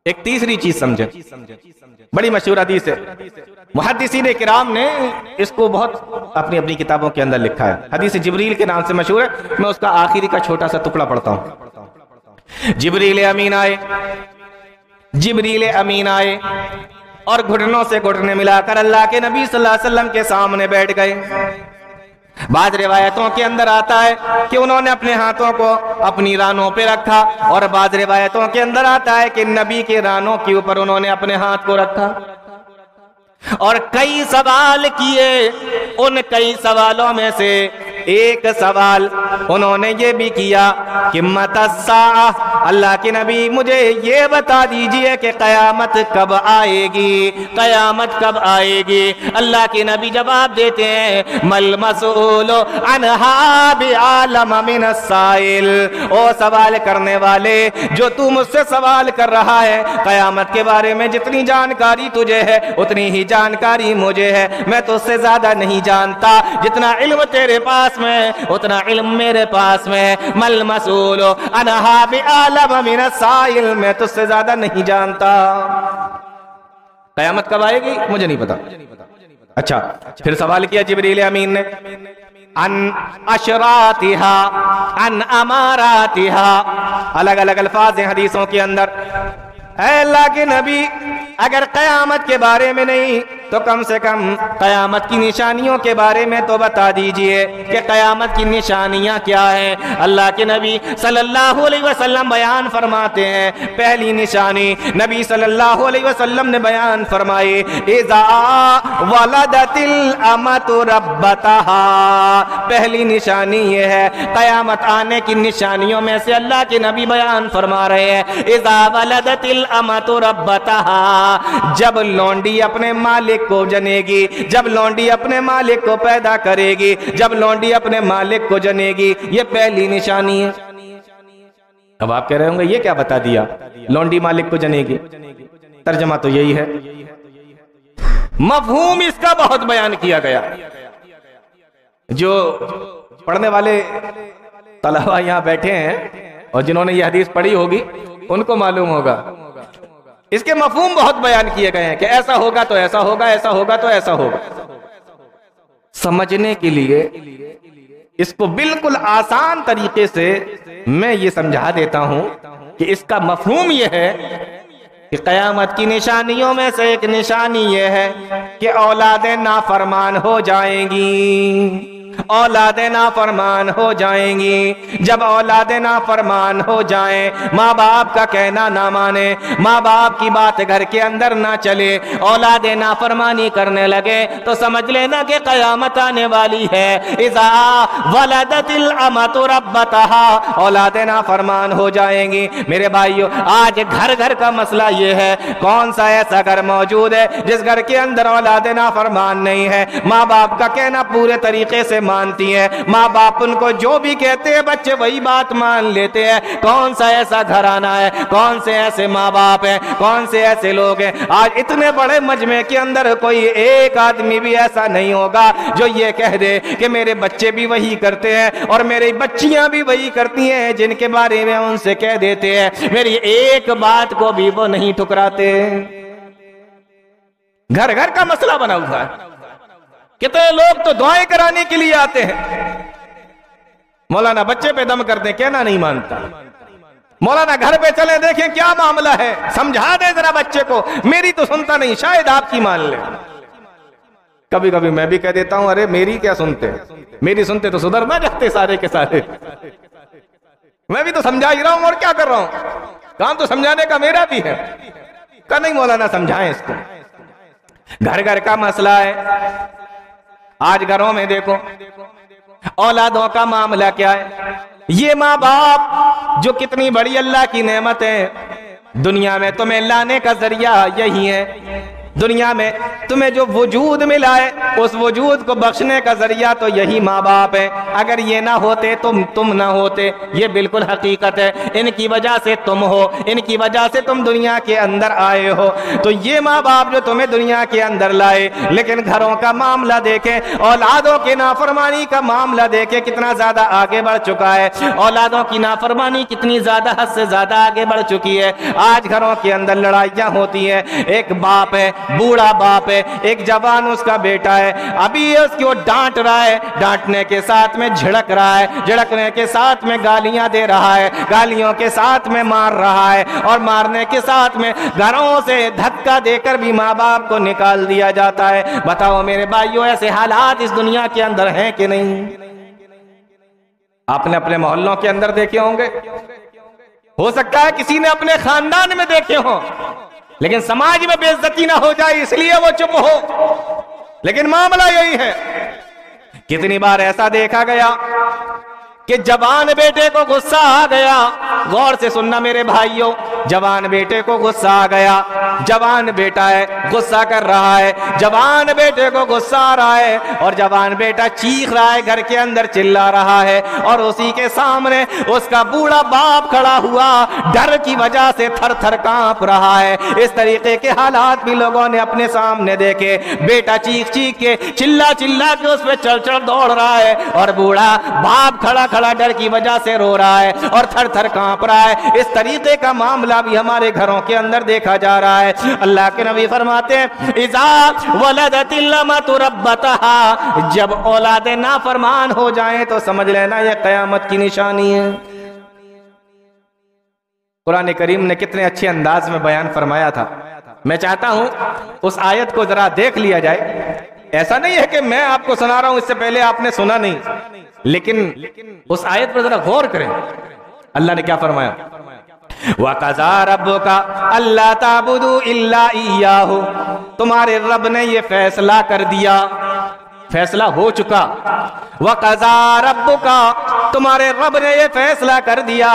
Speaker 1: ایک تیسری چیز سمجھے، بڑی مشہور حدیث ہے، محدثین کرام نے اس کو بہت اپنی اپنی کتابوں کے اندر لکھا ہے، حدیث جبریل کے نام سے مشہور ہے۔ میں اس کا آخری کا چھوٹا سا ٹکڑا پڑھتا ہوں۔ جبریل امین آئے، جبریل امین آئے اور گھٹنوں سے گھٹنے ملا کر اللہ کے نبی صلی اللہ علیہ وسلم کے سامنے بیٹھ گئے۔ بعض روایتوں کے اندر آتا ہے کہ انہوں نے اپنے ہاتھوں کو اپنی رانوں پہ رکھا، اور بعض روایتوں کے اندر آتا ہے کہ نبی کے رانوں کے اوپر انہوں نے اپنے ہاتھ کو رکھا۔
Speaker 2: اور کئی سوال کیے، ان کئی سوالوں میں سے ایک سوال انہوں نے یہ بھی کیا کہ متی الساعہ، اللہ کے نبی مجھے یہ بتا دیجئے کہ قیامت کب آئے گی، قیامت کب آئے گی؟ اللہ کے نبی جواب دیتے ہیں مل مسئول عنہا بعالم من السائل، او سوال کرنے والے جو تو مجھ سے سوال کر رہا ہے، قیامت کے بارے میں جتنی جانکاری تجھے ہے اتنی ہی جانکاری مجھے ہے، میں تو اس سے زیادہ نہیں جانتا، جتنا علم تیرے پاس میں اتنا علم میرے پاس میں، مل مسئول عنہا بعالم من السائل، میں تجھ سے زیادہ نہیں جانتا۔ قیامت کب آئے گی مجھے نہیں پتا۔ اچھا، پھر سوال کیا جبریل امین نے ان اشراتہا، ان اماراتہا، الگ الگ الفاظ ہیں حدیثوں کے اندر۔ اے اللہ کے نبی اگر قیامت کے بارے میں نہیں تو کم سے کم قیامت کی نشانیوں کے بارے میں تو بتا دیجئے کہ قیامت کی نشانیاں کیا ہیں۔ اللہ کے نبی صلی اللہ علیہ وسلم بیان فرماتے ہیں، پہلی نشانی نبی صلی اللہ علیہ وسلم نے بیان فرمائی اذا ولدت الامۃ ربتہا، پہلی نشانی یہ ہے قیامت آنے کی نشانیوں میں سے اللہ کے نبی بیان فرما رہے ہیں اذا ولدت الامۃ ربتہا، جب لونڈی اپنے مالک کو جنے گی، جب لونڈی اپنے مالک کو پیدا کرے گی، جب لونڈی اپنے مالک کو جنے گی، یہ پہلی نشانی ہے۔ اب آپ کہہ رہے ہوں گے یہ کیا بتا دیا لونڈی مالک کو جنے گی؟ ترجمہ تو یہی ہے، مفہوم اس کا بہت بیان کیا گیا۔ جو پڑھنے والے طلبہ یہاں بیٹھے ہیں اور جنہوں نے یہ حدیث پڑھی ہوگی ان کو معلوم ہوگا، اس کے مفہوم بہت بیان کیے گئے ہیں کہ ایسا ہوگا تو ایسا ہوگا، ایسا ہوگا تو ایسا ہوگا۔ سمجھنے کے لیے اس کو بالکل آسان طریقے سے میں یہ سمجھا دیتا ہوں کہ اس کا مفہوم یہ ہے کہ قیامت کی نشانیوں میں سے ایک نشانی یہ ہے کہ اولادیں نافرمان ہو جائیں گی، اولادیں نافرمان ہو جائیں گی۔ جب اولادیں نافرمان ہو جائیں، ماں باپ کا کہنا نہ مانے، ماں باپ کی بات گھر کے اندر نہ چلے، اولادیں نافرمانی کرنے لگے تو سمجھ لینا کہ قیامت آنے والی ہے۔ اذا ولدت الامۃ ربتہا، اولادیں نافرمان ہو جائیں گی۔ میرے بھائیو، آج گھر گھر کا مسئلہ یہ ہے، کون سا ایسا گھر موجود ہے جس گھر کے اندر اولادیں نافرمان نہیں ہے، ماں باپ کا کہنا پورے طریقے سے مانتی ہیں، ماں باپ ان کو جو بھی کہتے ہیں بچے وہی بات مان لیتے ہیں؟ کون سا ایسا گھرانہ ہے، کون سے ایسے ماں باپ ہیں، کون سے ایسے لوگ ہیں؟ آج اتنے بڑے مجمع کے اندر کوئی ایک آدمی بھی ایسا نہیں ہوگا جو یہ کہہ دے کہ میرے بچے بھی وہی کرتے ہیں اور میری بچیاں بھی وہی کرتی ہیں جن کے بارے میں ان سے کہہ دیتے ہیں، میری ایک بات کو بھی وہ نہیں ٹھکراتے۔ گھر گھر کا مسئلہ بنا ہوا ہے۔ کتنے لوگ تو دعائیں کرانے کے لیے آتے ہیں، مولانا بچے پہ دم کر دیں، کہنا نہیں مانتا، مولانا گھر پہ چلیں دیکھیں کیا معاملہ ہے، سمجھا دیں ذرا بچے کو، میری تو سنتا نہیں، شاید آپ کی مان لے۔ کبھی کبھی میں بھی کہہ دیتا ہوں ارے میری کیا سنتے، میری سنتے تو سدھر نہ جاتے سارے کے سارے، میں بھی تو سمجھا ہی رہا ہوں اور کیا کر رہا ہوں، کام تو سمجھانے کا میرا بھی ہے۔ کہ نہیں مولانا سمجھائیں اس کو، گھر گھر کا مسئلہ ہے۔ آج گھروں میں دیکھو اولادوں کا معاملہ کیا ہے، یہ ماں باپ جو کتنی بڑی اللہ کی نعمت ہے، دنیا میں تمہیں لانے کا ذریعہ یہی ہے، دنیا میں تمہیں جو وجود ملا ہے اس وجود کو بخشنے کا ذریعہ تو یہی ماں باپ ہے، اگر یہ نہ ہوتے تم نہ ہوتے، یہ بالکل حقیقت ہے، ان کی وجہ سے تم ہو، ان کی وجہ سے تم دنیا کے اندر آئے ہو، تو یہ ماں باپ جو تمہیں دنیا کے اندر لائے، لیکن گھروں کا معاملہ دیکھیں، اولادوں کی نافرمانی کا معاملہ دیکھیں کتنا زیادہ آگے بڑھ چکا ہے، اولادوں کی نافرمانی کتنی زیادہ حد سے زیادہ آگے بڑھ چکی ہے۔ آج گھروں کے اندر لڑائیاں ہوتی ہیں، ایک باپ ہے، بوڑھا باپ ہے، ایک جوان اس کا بیٹا ہے، ابھی اس کو ڈانٹ رہا ہے، ڈانٹنے کے ساتھ میں جھڑک رہا ہے، جھڑکنے کے ساتھ میں گالیاں دے رہا ہے، گالیوں کے ساتھ میں مار رہا ہے، اور مارنے کے ساتھ میں گھروں سے دھکا دے کر بھی ماں باپ کو نکال دیا جاتا ہے۔ بتاؤ میرے بھائیو ایسے حالات اس دنیا کے اندر ہیں کہ نہیں؟ آپ نے اپنے محلوں کے اندر دیکھے ہوں گے، ہو سکتا ہے کسی نے اپنے خاندان میں دیکھے ہوں، لیکن سماج میں بے عزتی نہ ہو جائے اس لیے وہ چپ ہو، لیکن معاملہ یہی ہے۔ کتنی بار ایسا دیکھا گیا کہ جوان بیٹے کو غصہ آ گیا، غور سے سننا میرے بھائیوں، جوان بیٹے کو غصہ آ گیا، جوان بیٹا ہے غصہ کر رہا ہے، جوان بیٹے کو غصہ آ رہا ہے اور جوان بیٹا چیخ رہا ہے، گھر کے اندر چلا رہا ہے، اور اسی کے سامنے اس کا بوڑھا باپ کھڑا ہوا ڈر کی وجہ سے تھر تھر کانپ رہا ہے۔ اس طریقے کے حالات بھی لوگوں نے اپنے سامنے دیکھے، بیٹا چیخ چیخ کے چلا چلا کے اس پہ چل چل دوڑ رہا ہے اور بوڑھا باپ کھڑا کھڑا ڈر کی وجہ سے رو رہا ہے اور تھر تھر کانپ رہا ہے۔ اس طریقے کا معاملہ بھی ہمارے گھروں کے اندر دیکھا جا رہا ہے۔ اللہ کے نبی فرماتے ہیں اذا ولدت الامۃ ربتها، جب اولاد نافرمان ہو جائیں تو سمجھ لینا یہ قیامت کی نشانی ہے۔ قرآن کریم نے کتنے اچھے انداز میں بیان فرمایا تھا۔ میں چاہتا ہوں اس آیت کو ذرا دیکھ لیا جائے۔ ایسا نہیں ہے کہ میں آپ کو سنا رہا ہوں، اس سے پہلے آپ نے سنا نہیں، لیکن اس آیت پر ذرا غور کریں۔ اللہ نے کیا فرمایا؟ وَقَضَىٰ رَبُّكَ أَلَّا تَعْبُدُوا إِلَّا إِيَّاهُ، تمہارے رب نے یہ فیصلہ کر دیا، فیصلہ ہو چکا۔ وَقَضَىٰ رَبُّكَ، تمہارے رب نے یہ فیصلہ کر دیا،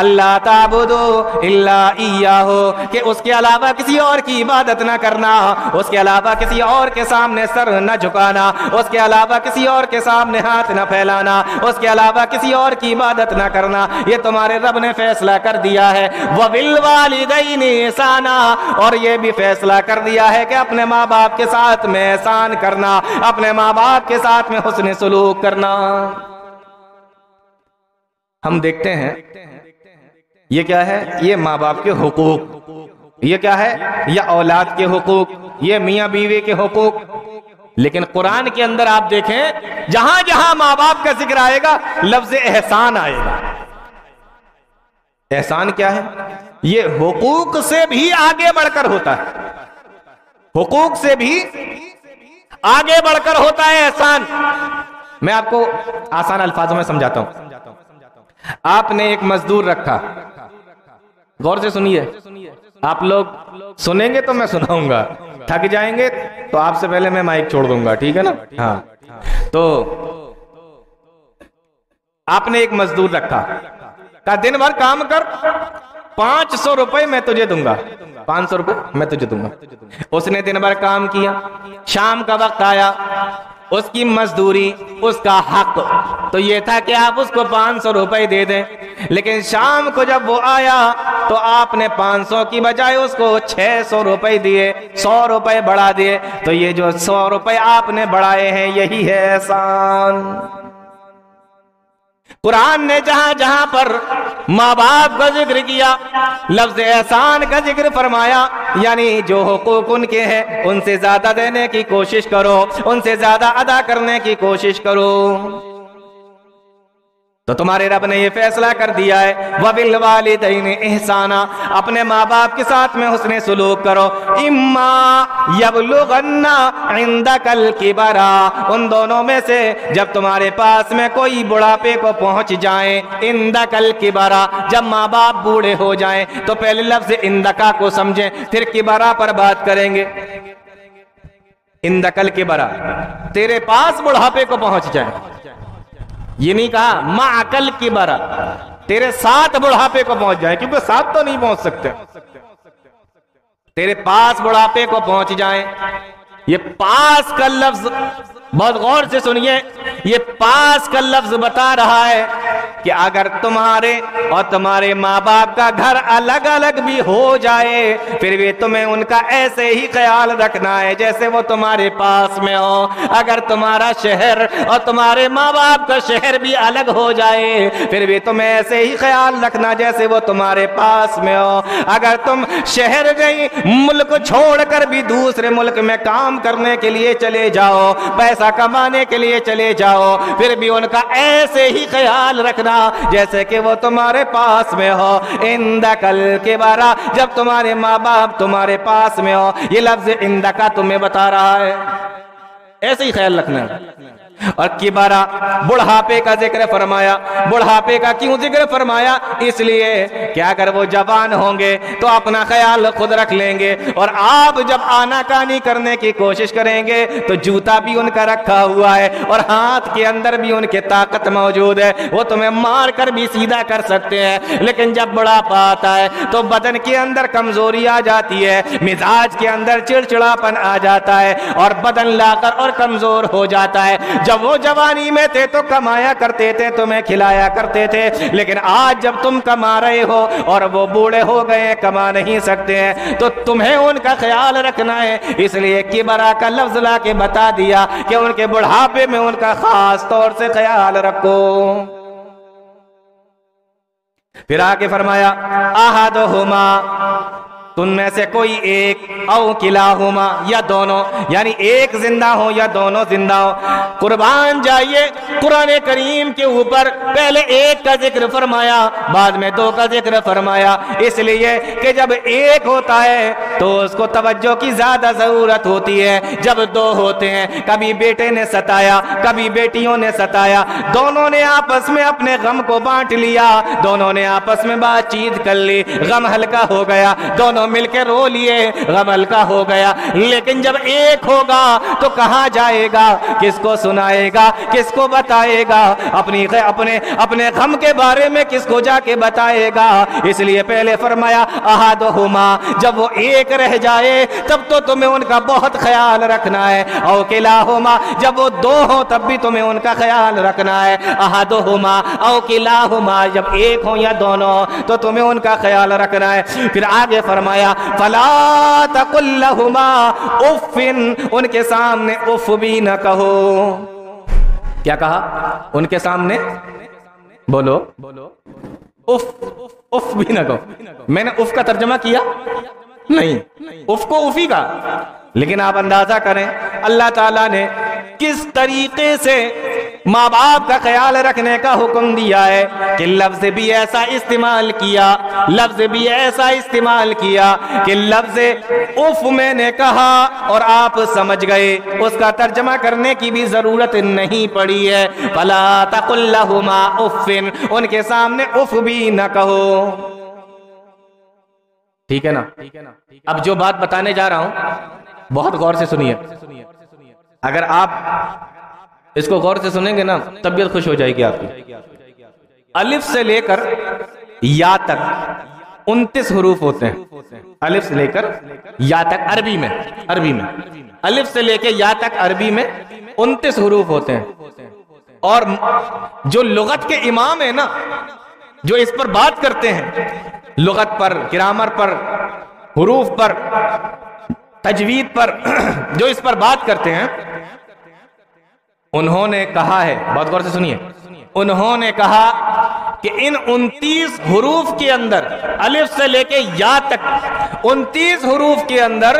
Speaker 2: اللہ تعبدوا الا ایاہ، کہ اس کے علاوہ کسی اور کی عبادت نہ کرنا، اس کے علاوہ کسی اور کے سامنے سر نہ جھکانا، اس کے علاوہ کسی اور کے سامنے ہاتھ نہ پھیلانا، اس کے علاوہ کسی اور کی عبادت نہ کرنا، یہ تمہارے رب نے فیصلہ کر دیا ہے۔ وَبِالْوَالِدَيْنِ إِحْسَانًا، اور یہ بھی فیصلہ کر دیا ہے کہ اپنے ماں باپ کے ساتھ میں احسان کرنا، اپنے ماں باپ کے ساتھ میں حسن سلوک کرنا۔ ہم دیکھتے ہیں یہ کیا ہے؟ یہ ماں باپ کے حقوق، یہ کیا ہے؟ یہ اولاد کے حقوق، یہ میاں بیوی کے حقوق۔ لیکن قرآن کے اندر آپ دیکھیں جہاں جہاں ماں باپ کا ذکر آئے گا لفظ احسان آئے گا۔ احسان کیا ہے؟ یہ حقوق سے بھی آگے بڑھ کر ہوتا ہے، حقوق سے بھی آگے بڑھ کر ہوتا ہے احسان۔ میں آپ کو آسان الفاظوں میں سمجھاتا ہوں۔ آپ نے ایک مزدور رکھا، غور سے سنیے، آپ لوگ سنیں گے تو میں سناؤں گا، تھک جائیں گے تو آپ سے پہلے میں مائک چھوڑ دوں گا، ٹھیک ہے نا؟ ہاں، تو آپ نے ایک مزدور رکھا، کہا دن بھر کام کر، 500 روپے میں تجھے دوں گا، 500 روپے میں تجھے دوں گا۔ اس نے دن بھر کام کیا، شام کا وقت آیا، اس کی مزدوری، اس کا حق تو یہ تھا کہ آپ اس کو 500 روپے دے دیں، لیکن شام کو جب وہ آیا تو آپ نے 500 کی بجائے اس کو 600 روپے دیے، 100 روپے بڑھا دیے۔ تو یہ جو 100 روپے آپ نے بڑھائے ہیں یہی ہے احسان۔ قرآن نے جہاں جہاں پر ماں باپ کا ذکر کیا لفظ احسان کا ذکر فرمایا، یعنی جو حقوق ان کے ہیں ان سے زیادہ دینے کی کوشش کرو، ان سے زیادہ ادا کرنے کی کوشش کرو۔ تو تمہارے رب نے یہ فیصلہ کر دیا ہے وَبِالْوَالِدَيْنِ إِحْسَانًا، اپنے ماں باپ کے ساتھ میں حسن سلوک کرو۔ اِمَّا يَبْلُغَنَّ عِنْدَكَ الْكِبَرَ، ان دونوں میں سے جب تمہارے پاس میں کوئی بڑھاپے کو پہنچ جائیں، عِنْدَكَ الْكِبَرَ، جب ماں باپ بوڑھے ہو جائیں تو پہلے لفظ عِنْدَكَ کو سمجھیں، پھر کبرا پر بات کریں گے۔ عِنْدَكَ الْكِبَرَ، تیرے پاس بڑھاپے کو پہنچ جائیں، یہ نہیں کہا معکل کی برا، تیرے ساتھ بڑھاپے کو پہنچ جائیں، کیونکہ ساتھ تو نہیں پہنچ سکتے، تیرے پاس بڑھاپے کو پہنچ جائیں۔ یہ پاس کا لفظ بہت غور سے سنیے، یہ پاس کا لفظ بتا رہا ہے کہ اگر تمہارے اور تمہارے ماں باپ کا گھر الگ الگ بھی ہو جائے پھر بھی تمہیں ان کا ایسے ہی خیال رکھنا ہے جیسے وہ تمہارے پاس میں ہو۔ اگر تمہارا شہر اور تمہارے ماں باپ کا شہر بھی الگ ہو جائے پھر بھی تمہیں ایسے ہی خیال رکھنا جیسے وہ تمہارے پاس میں ہو۔ اگر تم شہر نہیں ملک چھوڑ کر بھی دوسرے ملک میں کام کرنے کے لیے چلے جاؤ، پیسہ کمانے کے لیے چلے جاؤ، پھر بھی ان کا ایسے ہی خیال رکھنا جیسے کہ وہ تمہارے پاس میں ہو۔ عندک الکبر، جب تمہارے ماں باپ تمہارے پاس میں ہو، یہ لفظ عندک تمہیں بتا رہا ہے ایسے ہی خیال رکھنا ہے۔ اور کبارا بڑھاپے کا ذکر فرمایا. بڑھاپے کا کیوں ذکر فرمایا؟ اس لیے کہ اگر وہ جوان ہوں گے تو اپنا خیال خود رکھ لیں گے, اور آپ جب آنا کانی کرنے کی کوشش کریں گے تو جوتا بھی ان کا رکھا ہوا ہے اور ہاتھ کے اندر بھی ان کے طاقت موجود ہے, وہ تمہیں مار کر بھی سیدھا کر سکتے ہیں. لیکن جب بڑھاپا آتا ہے تو بدن کے اندر کمزوری آ جاتی ہے, مزاج کے اندر چڑچڑاپن آ جاتا ہے اور بدن لا کر اور کمزور ہو جاتا ہے. جب وہ جوانی میں تھے تو کمایا کرتے تھے, تمہیں کھلایا کرتے تھے, لیکن آج جب تم کما رہے ہو اور وہ بوڑھے ہو گئے, کما نہیں سکتے ہیں, تو تمہیں ان کا خیال رکھنا ہے. اس لیے کبرا کا لفظ لا کے بتا دیا کہ ان کے بڑھاپے میں ان کا خاص طور سے خیال رکھو. پھر آگے فرمایا احدہما, تم میں سے کوئی ایک, او کلاہما, یا دونوں, یعنی ایک زندہ ہو یا دونوں زندہ ہو. قربان جائیے, قرآن کریم کے اوپر پہلے ایک کا ذکر فرمایا, بعد میں دو کا ذکر فرمایا, اس لیے کہ جب ایک ہوتا ہے تو اس کو توجہ کی زیادہ ضرورت ہوتی ہے. جب دو ہوتے ہیں, کبھی بیٹے نے ستایا, کبھی بیٹیوں نے ستایا, دونوں نے آپس میں اپنے غم کو بانٹ لیا, دونوں نے آپس میں بات چیت کر لی, غم ہلکا ہو گیا, دونوں مل کے رو لیے, غم ہلکا ہو گیا. لیکن جب ایک ہوگا تو کہاں جائے گا, کس کو سنائے گا, کس کو بتائے گا, اپنے غم کے بارے میں کس کو جا کے بتائے گا. اس لیے پہلے فرمایا احدہما, جب وہ ایک رہ جائے تب تو تمہیں ان کا بہت خیال رکھنا ہے. او کلاہما, جب وہ دو ہوں تب بھی تمہیں ان کا خیال رکھنا ہے. احدہما او کلاہما, جب ایک ہوں یا دونوں تو تمہیں ان کا خیال رکھنا ہے. پھر آگے فرمایا فلا تقل لہما اف, ان کے سامنے اف بھی نہ کہو. کیا کہا ان کے سامنے؟ بولو اف, اف بھی نہ کہو. میں نے اف کا ترجمہ کیا نہیں, اف کو افی کا. لیکن آپ اندازہ کریں اللہ تعالیٰ نے کس طریقے سے ماں باپ کا خیال رکھنے کا حکم دیا ہے کہ لفظ بھی ایسا استعمال کیا, لفظ بھی ایسا استعمال کیا کہ لفظ اف میں نے کہا اور آپ سمجھ گئے, اس کا ترجمہ کرنے کی بھی ضرورت نہیں پڑی ہے. فلا تقل لہما اف, ان کے سامنے اف بھی نہ کہو. ٹھیک ہے نا؟ اب جو بات بتانے جا رہا ہوں بہت غور سے سنیے. اگر آپ اس کو غور سے سنیں گے نا طبیعت خوش ہو جائے گی آپ کی. الف سے لے کر یا تک 29 حروف ہوتے ہیں. الف سے لے کر یا تک عربی میں الف سے لے کے یا تک عربی میں 29 حروف ہوتے ہیں. اور جو لغت کے امام ہیں نا, جو اس پر بات کرتے ہیں, لغت پر, گرامر پر, حروف پر, تجوید پر, جو اس پر بات کرتے ہیں, انہوں نے کہا ہے, بہت غور سے سنیے, انہوں نے کہا کہ ان 29 حروف کے اندر, الف سے لے کے یا تک 29 حروف کے اندر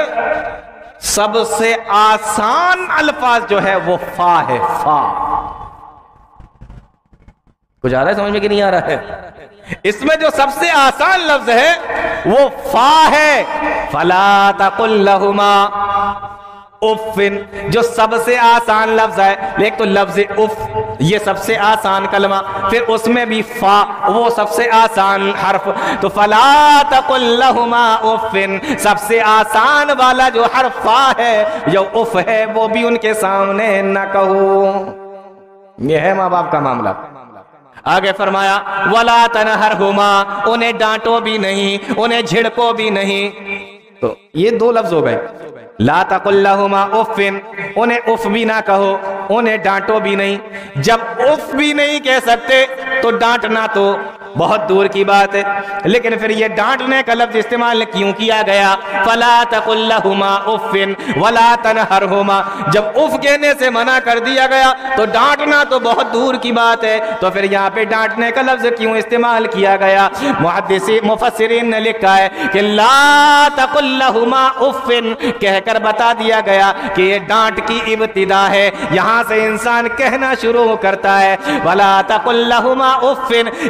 Speaker 2: سب سے آسان الفاظ جو ہے وہ فا ہے. فا کچھ آ رہا ہے سمجھ میں کہ نہیں آ رہا ہے؟ اس میں جو سب سے آسان لفظ ہے وہ فا ہے. فلا تقل لہما اف, جو سب سے آسان لفظ ہے. ایک تو لفظ اف, یہ سب سے آسان کلمہ, پھر اس میں بھی فا, وہ سب سے آسان حرف. تو فلا تقل لہما اف, سب سے آسان والا جو حرف فا ہے, جو اف ہے, وہ بھی ان کے سامنے نہ کہو. یہ ہے ماں باپ کا معاملہ. آگے فرمایا ولا تنہرہما, انہیں ڈانٹو بھی نہیں, انہیں جھڑکو بھی نہیں. تو یہ دو لفظ ہو گئے. لا تقل لہما اف, انہیں اف بھی نہ کہو, انہیں ڈانٹو بھی نہیں. جب اف بھی نہیں کہہ سکتے تو ڈانٹنا تو بہت دور کی بات ہے. لیکن پھر یہ ڈانٹنے کا لفظ استعمال کیوں کیا گیا؟ فلا تقل لہما اف ولا تنہرہما, جب اف کہنے سے منع کر دیا گیا تو ڈانٹنا تو بہت دور کی بات ہے, تو پھر یہاں پہ ڈانٹنے کا لفظ کیوں استعمال کیا گیا؟ مفسرین نے لکھا ہے کہ لا تقل لہما اف کہہ کر بتا دیا گیا کہ یہ ڈانٹ کی ابتدا ہے. یہاں سے انسان کہنا شروع کرتا ہے ولا تقل لہما اف,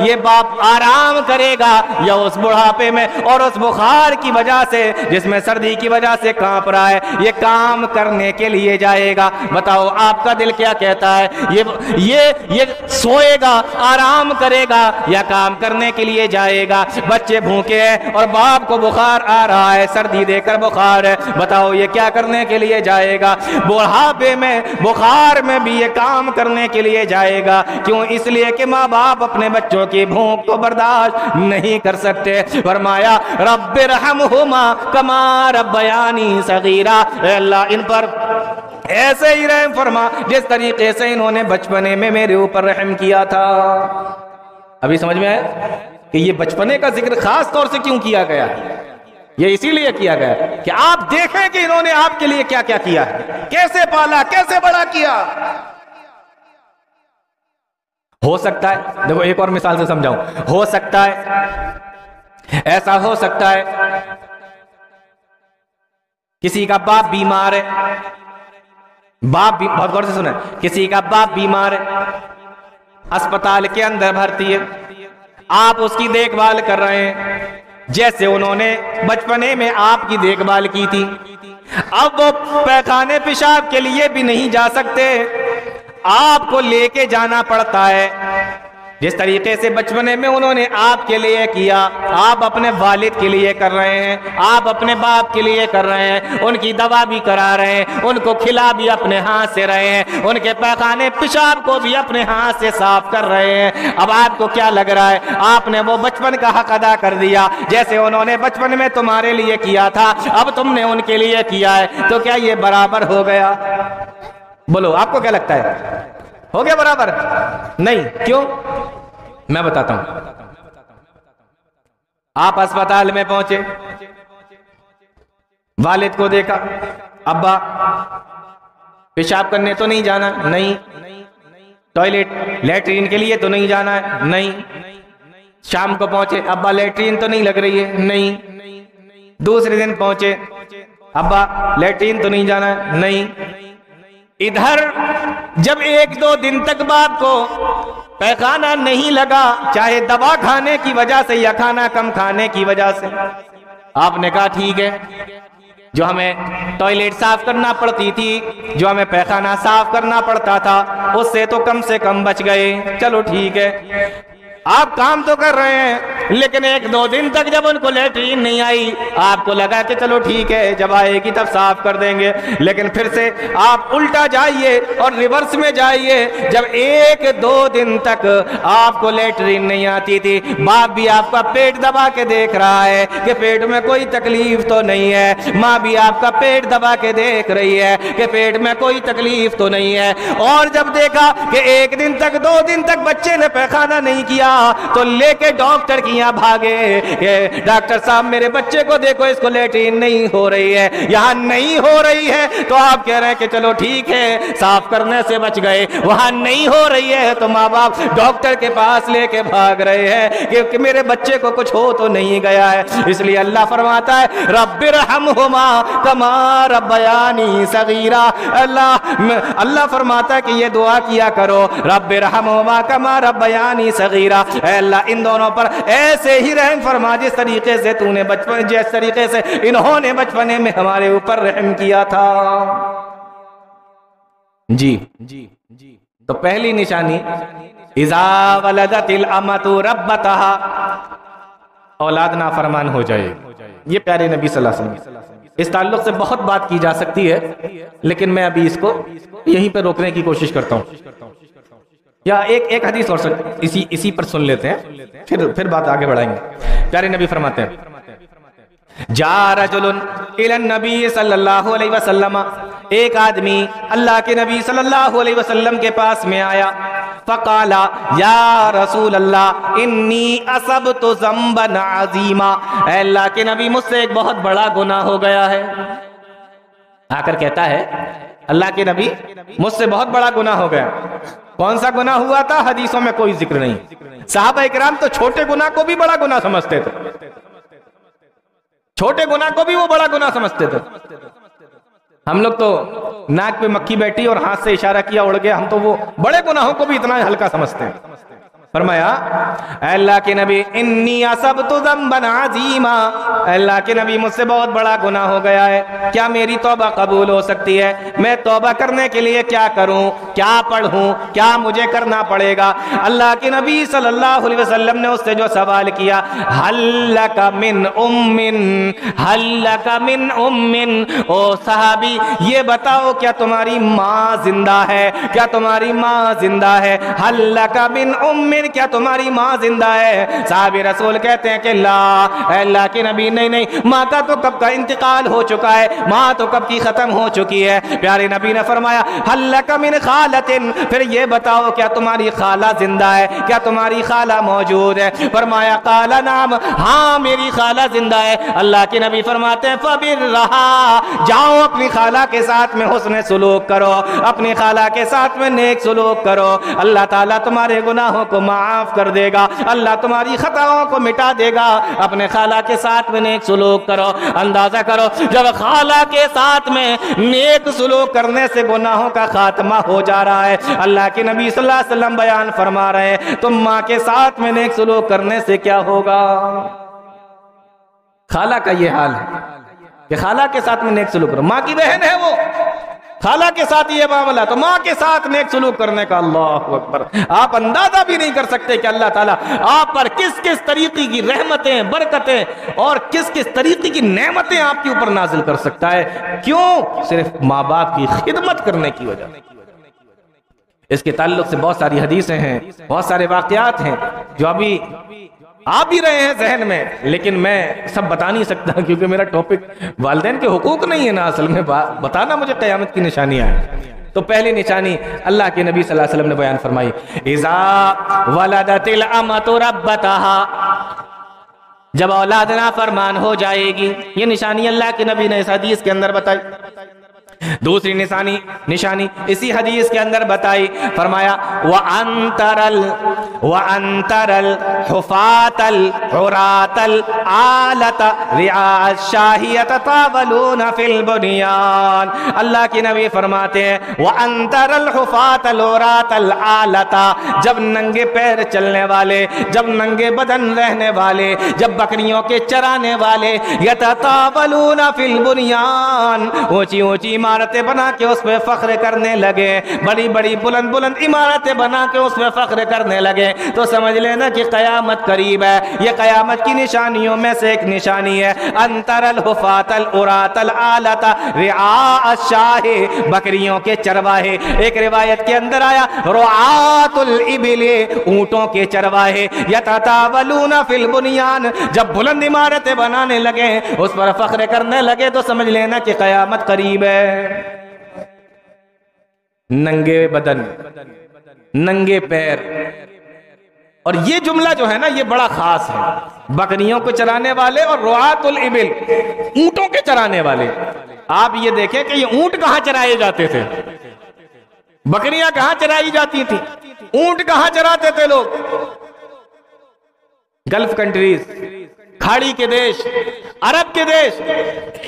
Speaker 2: یہ باپ آرام کرے گا یا اس بڑھاپے میں اور اس بخار کی وجہ سے جس میں سردی کی وجہ سے کانپ رہا ہے، یہ کام کرنے کے لیے جائے گا؟ بتاؤ آپ کا دل کیا کہتا ہے؟ یہ سوئے گا، آرام کرے گا یا کام کرنے کے لیے جائے گا؟ بچے بھوکے ہیں اور باپ کو بخار آ رہا ہے، سردی دے کر بخار ہے، بتاؤ یہ کیا کرنے کے لیے جائے گا؟ بڑھاپے میں بخار میں بھی یہ کام کرنے کے لیے جائے گا۔ کیوں؟ اس لیے کہ ماں باپ اپنے بچوں کی بھوک کو برداشت نہیں کر سکتے۔ فرمایا رب ارحمہما کما ربیانی صغیرا، اے اللہ ان پر ایسے ہی رحم فرما جس طریقے سے انہوں نے بچپنے میں میرے اوپر رحم کیا تھا۔ ابھی سمجھ میں آیا کہ یہ بچپنے کا ذکر خاص طور سے کیوں کیا گیا ہے؟ یہ اسی لیے کیا گیا کہ آپ دیکھیں کہ انہوں نے آپ کے لیے کیا کیا کیا ہے، کیسے پالا، کیسے بڑا کیا۔ ہو سکتا ہے، دیکھو ایک اور مثال سے سمجھاؤں، ہو سکتا ہے، ایسا ہو سکتا ہے کسی کا باپ بیمار ہے، باپ بہت غور سے سنیں، کسی کا باپ بیمار ہے، اسپتال کے اندر بھرتی ہے، آپ اس کی دیکھ بھال کر رہے ہیں جیسے انہوں نے بچپنے میں آپ کی دیکھ بھال کی تھی۔ اب وہ پیخانے پیشاب کے لیے بھی نہیں جا سکتے، آپ کو لے کے جانا پڑتا ہے۔ جس طریقے سے بچپنے میں انہوں نے آپ کے لیے کیا، آپ اپنے والد کے لیے کر رہے ہیں، آپ اپنے باپ کے لیے کر رہے ہیں، ان کی دوا بھی کرا رہے ہیں، ان کو کھلا بھی اپنے ہاتھ سے رہے ہیں، ان کے پیخانے پیشاب کو بھی اپنے ہاتھ سے صاف کر رہے ہیں۔ اب آپ کو کیا لگ رہا ہے؟ آپ نے وہ بچپن کا حق ادا کر دیا جیسے انہوں نے بچپن میں تمہارے لیے کیا تھا، اب تم نے ان کے لیے کیا ہے، تو کیا یہ برابر ہو گیا؟ بولو آپ کو کیا لگتا ہے؟ ہو گیا برابر؟ نہیں۔ کیوں؟ میں بتاتا ہوں۔ آپ اسپتال میں پہنچے، والد کو دیکھا، ابا پیشاب کرنے تو نہیں جانا؟ نہیں۔ ٹوائلٹ لیٹرین کے لیے تو نہیں جانا ہے؟ نہیں۔ شام کو پہنچے، ابا لیٹرین تو نہیں لگ رہی ہے؟ نہیں۔ دوسرے دن پہنچے، ابا لیٹرین تو نہیں جانا ہے؟ نہیں۔ ادھر جب ایک دو دن تک باپ کو پیخانہ نہیں لگا، چاہے دوا کھانے کی وجہ سے یا کھانا کم کھانے کی وجہ سے، آپ نے کہا ٹھیک ہے، جو ہمیں ٹوائلٹ صاف کرنا پڑتی تھی، جو ہمیں پیخانہ صاف کرنا پڑتا تھا، اس سے تو کم سے کم بچ گئے، چلو ٹھیک ہے۔ آپ کام تو کر رہے ہیں، لیکن ایک دو دن تک جب ان کو لیٹرین نہیں آئی، آپ کو لگا کہ چلو ٹھیک ہے، جب آئے گی تب صاف کر دیں گے، لیکن پھر سے آپ الٹا جائیے اور ریورس میں جائیے۔ جب ایک دو دن تک آپ کو لیٹرین نہیں آتی تھی، باپ بھی آپ کا پیٹ دبا کے دیکھ رہا ہے کہ پیٹ میں کوئی تکلیف تو نہیں ہے، ماں بھی آپ کا پیٹ دبا کے دیکھ رہی ہے کہ پیٹ میں کوئی تکلیف تو نہیں ہے، اور جب دیکھا کہ ایک دن تک دو دن تک بچے نے پیخانہ نہیں کیا تو لے کے ڈاکٹر کی یہاں بھاگے کہ ڈاکٹر صاحب میرے بچے کو دیکھو، اس کو لیٹرین نہیں ہو رہی ہے، یہاں نہیں ہو رہی ہے، تو آپ کہہ رہے ہیں کہ چلو ٹھیک ہے صاف کرنے سے بچ گئے، وہاں نہیں ہو رہی ہے تو ماں باپ ڈاکٹر کے پاس لے کے بھاگ رہے ہیں کہ میرے بچے کو کچھ ہو تو نہیں گیا ہے۔ اس لیے اللہ فرماتا ہے رب ارحمہما کما ربیانی صغیرا، اللہ فرماتا ہے کہ یہ دعا کیا کرو، رب ارحمہما کما ربیانی صغیرا، اے اللہ ان دونوں پر ایسے ہی رحم فرما جس طریقے سے تو نے جس طریقے سے انہوں نے بچپنے میں ہمارے اوپر رحم کیا تھا۔ جی تو پہلی نشانی اذا ولدت الامۃ ربتها، اولاد نافرمان ہو جائے، یہ پیارے نبی صلی اللہ علیہ وسلم، اس تعلق سے بہت بات کی جا سکتی ہے، لیکن میں ابھی اس کو یہیں پہ روکنے کی کوشش کرتا ہوں، یا ایک حدیث اور اسی پر سن لیتے ہیں، پھر بات آگے بڑھائیں گے۔ پیارے نبی فرماتے ہیں جا رجل الی النبی صلی اللہ علیہ وسلم، ایک آدمی اللہ کے نبی صلی اللہ علیہ وسلم کے پاس میں آیا، فقال یا رسول اللہ انی اصبت ذنبا عظیما، اے اللہ کے نبی مجھ سے ایک بہت بڑا گناہ ہو گیا ہے۔ آ کر کہتا ہے اللہ کے نبی مجھ سے بہت بڑا گناہ ہو گیا۔ کون سا گناہ ہوا تھا؟ حدیثوں میں کوئی ذکر نہیں، صحابہ اکرام تو چھوٹے گناہ کو بھی بڑا گناہ سمجھتے تھے، چھوٹے گناہ کو بھی وہ بڑا گناہ سمجھتے تھے۔ ہم لوگ تو ناک پہ مکھی بیٹھی اور ہاتھ سے اشارہ کیا اڑ گیا، ہم تو وہ بڑے گناہوں کو بھی اتنا ہلکا سمجھتے ہیں۔ فرمایا اے اللہ کے نبی انی اصبت ذنبا عظیما، اے اللہ کے نبی مجھ سے بہت بڑا گناہ ہو گیا ہے، کیا میری توبہ قبول ہو سکتی ہے؟ میں توبہ کرنے کے لیے کیا کروں، کیا پڑھوں، کیا مجھے کرنا پڑے گا؟ اللہ کے نبی صلی اللہ علیہ وسلم نے اس سے جو سوال کیا، حل لک من ام، حل لک من ام، او صحابی یہ بتاؤ کیا تمہاری ماں زندہ ہے؟ کیا تمہاری ماں زندہ ہے؟ حل لک من ام، کیا تمہاری ماں زندہ ہے؟ صحابی رسول کہتے ہیں کہ لا، اے اللہ کے نبی نہیں، ماں کا تو کب کا انتقال ہو چکا ہے، ماں تو کب کی ختم ہو چکی ہے۔ پیارے نبی نے فرمایا حل لک من خالۃ، پھر یہ بتاؤ کیا تمہاری خالہ زندہ ہے، کیا تمہاری خالہ موجود ہے؟ فرمایا قال نعم، ہاں میری خالہ زندہ ہے۔ اللہ کے نبی فرماتے ہیں فبرھا، جاؤ اپنی خالہ کے ساتھ میں حسن سلوک کرو، اپنی خالہ کے ساتھ میں نیک سلوک کرو، اللہ تعالیٰ تمہارے گناہوں کو معاف کر دے گا، اللہ تمہاری خطاؤں کو مٹا دے گا۔ اپنے خالہ کے ساتھ میں نیک سلوک کرو۔ اندازہ کرو جب خالہ کے ساتھ میں نیک سلوک کرنے سے گناہوں کا خاتمہ ہو جا رہا ہے، اللہ کے نبی صلی اللہ علیہ وسلم بیان فرما رہے ہیں تم ماں کے ساتھ میں نیک سلوک کرنے سے کیا ہوگا؟ خالہ کا یہ حال ہے کہ خالہ کے ساتھ میں نیک سلوک کرو، ماں کی بہن ہے وہ، خالہ کے ساتھ یہ معاملہ، تو ماں کے ساتھ نیک سلوک کرنے کا اللہ اکبر آپ اندازہ بھی نہیں کر سکتے کہ اللہ تعالیٰ آپ پر کس کس طریقے کی رحمتیں، برکتیں اور کس کس طریقے کی نعمتیں آپ کے اوپر نازل کر سکتا ہے۔ کیوں؟ صرف ماں باپ کی خدمت کرنے کی وجہ۔ اس کے تعلق سے بہت ساری حدیثیں ہیں، بہت سارے واقعات ہیں جو ابھی آ بھی رہے ہیں ذہن میں، لیکن میں سب بتا نہیں سکتا کیونکہ میرا ٹاپک والدین کے حقوق نہیں ہے نا، اصل میں بتانا مجھے قیامت کی نشانیاں ہیں۔ تو پہلی نشانی اللہ کے نبی صلی اللہ علیہ وسلم نے بیان فرمائی، اذا ولدت الامۃ ربتها، جب اولاد نافرمان ہو جائے گی، یہ نشانی اللہ کے نبی نے اس حدیث کے اندر بتائی۔ دوسری نشانی اسی حدیث کے اندر بتائی، فرمایا وَأَن تَرَى الْحُفَاةَ الْعُرَاةَ الْعَالَةَ رِعَاءَ الشَّاةِ يَتَطَاوَلُونَ فِي الْبُنْيَانِ، اللہ کے نبی فرماتے ہیں وَأَن تَرَى الْحُفَاةَ الْعُرَاةَ الْعَالَةَ، جب ننگے پیر چلنے والے، جب ننگے بدن رہنے والے، جب بکریوں کے چرانے والے، يَتَطَاوَلُونَ فِي الْبُنْيَانِ، اونچی اونچی عمارتیں بنا کے اس پہ فخر کرنے لگے، بڑی بڑی بلند بلند عمارتیں بنا کے اس پہ فخر کرنے لگے، تو سمجھ لینا کہ قیامت قریب ہے۔ یہ قیامت کی نشانیوں میں سے ایک نشانی ہے، ان تری الحفاة العراة العالة رعاء الشاة، بکریوں کے چرواہے۔ ایک روایت کے اندر آیا رعاة الابل، اونٹوں کے چرواہے، یتطاولون فی البنیان، جب بلند عمارتیں بنانے لگے، اس پر فخر کرنے لگے، تو سمجھ لینا کہ قیامت قریب ہے۔ ننگے بدن، ننگے پیر، اور یہ جملہ جو ہے نا یہ بڑا خاص ہے، بکریوں کو چرانے والے اور رعاة الابل، اونٹوں کے چرانے والے۔ آپ یہ دیکھیں کہ یہ اونٹ کہاں چرائے جاتے تھے، بکریاں کہاں چرائی جاتی تھی، اونٹ کہاں چراتے تھے لوگ؟ گلف کنٹریز، کھاڑی کے دیش، عرب کے دیش،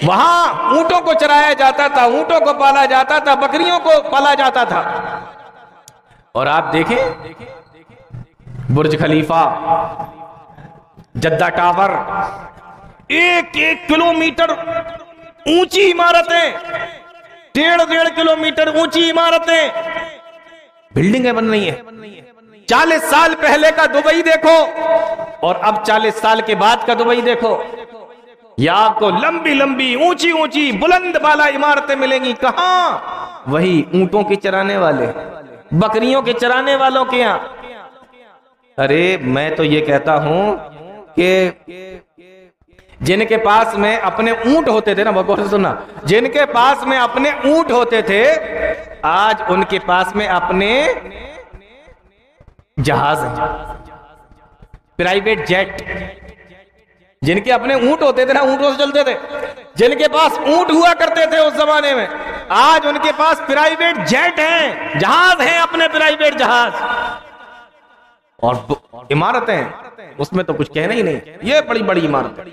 Speaker 2: وہاں اونٹوں کو چرایا جاتا تھا، اونٹوں کو پالا جاتا تھا، بکریوں کو پالا جاتا تھا۔ اور آپ دیکھیں برج خلیفہ، جدہ ٹاور، ایک کلومیٹر اونچی عمارتیں، 1.5 کلومیٹر اونچی عمارتیں، بلڈنگیں بن رہی ہیں۔ 40 سال پہلے کا دبئی دیکھو اور اب 40 سال کے بعد کا دبئی دیکھو، یا آپ کو لمبی لمبی اونچی اونچی بلند بالا عمارتیں ملیں گی۔ کہاں؟ وہی اونٹوں کے چرانے والے، بکریوں کے چرانے والوں کے یہاں۔ ارے میں تو یہ کہتا ہوں کہ جن کے پاس میں اپنے اونٹ ہوتے تھے نا، بغور سے سننا، جن کے پاس میں اپنے اونٹ ہوتے تھے، آج ان کے پاس میں اپنے جہاز ہیں، پرائیویٹ جیٹ۔ جن کے اپنے اونٹ ہوتے تھے نا، اونٹوں سے چلتے تھے، جن کے پاس اونٹ ہوا کرتے تھے اس زمانے میں، آج ان کے پاس پرائیویٹ جیٹ ہیں، جہاز ہیں، اپنے پرائیویٹ جہاز، اور عمارتیں اس میں تو کچھ کہنا ہی نہیں۔ یہ بڑی بڑی عمارتیں،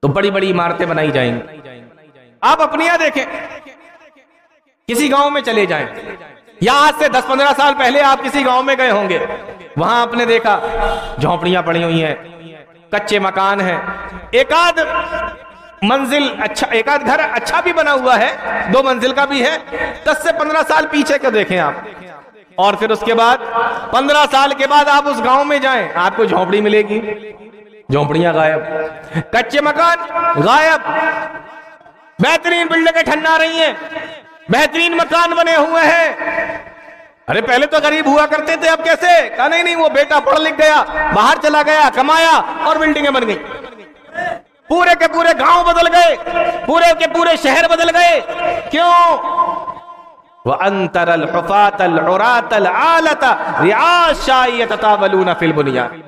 Speaker 2: تو بڑی بڑی عمارتیں بنائی جائیں گی۔ آپ اپنی یہاں دیکھیں، کسی گاؤں میں چلے جائیں، یا آج سے 10-15 سال پہلے آپ کسی گاؤں میں گئے ہوں گے، وہاں آپ نے دیکھا جھونپڑیاں پڑی ہوئی ہیں، کچے مکان ہیں، ایک آدھ منزل اچھا، ایک آدھ گھر اچھا بھی بنا ہوا ہے، 2 منزل کا بھی ہے، 10 سے 15 سال پیچھے کا دیکھیں آپ، اور پھر اس کے بعد 15 سال کے بعد آپ اس گاؤں میں جائیں، آپ کو جھونپڑی ملے گی، جھونپڑیاں غائب، کچے مکان غائب، بہترین بلڈنگیں ٹھنڈا رہی ہیں، بہترین مکان بنے ہوئے ہیں۔ ارے پہلے تو غریب ہوا کرتے تھے، اب کیسے؟ کہا نہیں وہ بیٹا پڑھ لکھ گیا، باہر چلا گیا، کمایا اور بلڈنگیں بن گئی، پورے کے پورے گاؤں بدل گئے، پورے کے پورے شہر بدل گئے۔ کیوں؟ وَأَنْتَرَ الْحُفَاةَ الْعُرَاةَ الْعَالَةَ رِعَاءَ الشَّاءِ يَتَطَاوَلُونَ فِي الْبُنْيَانِ،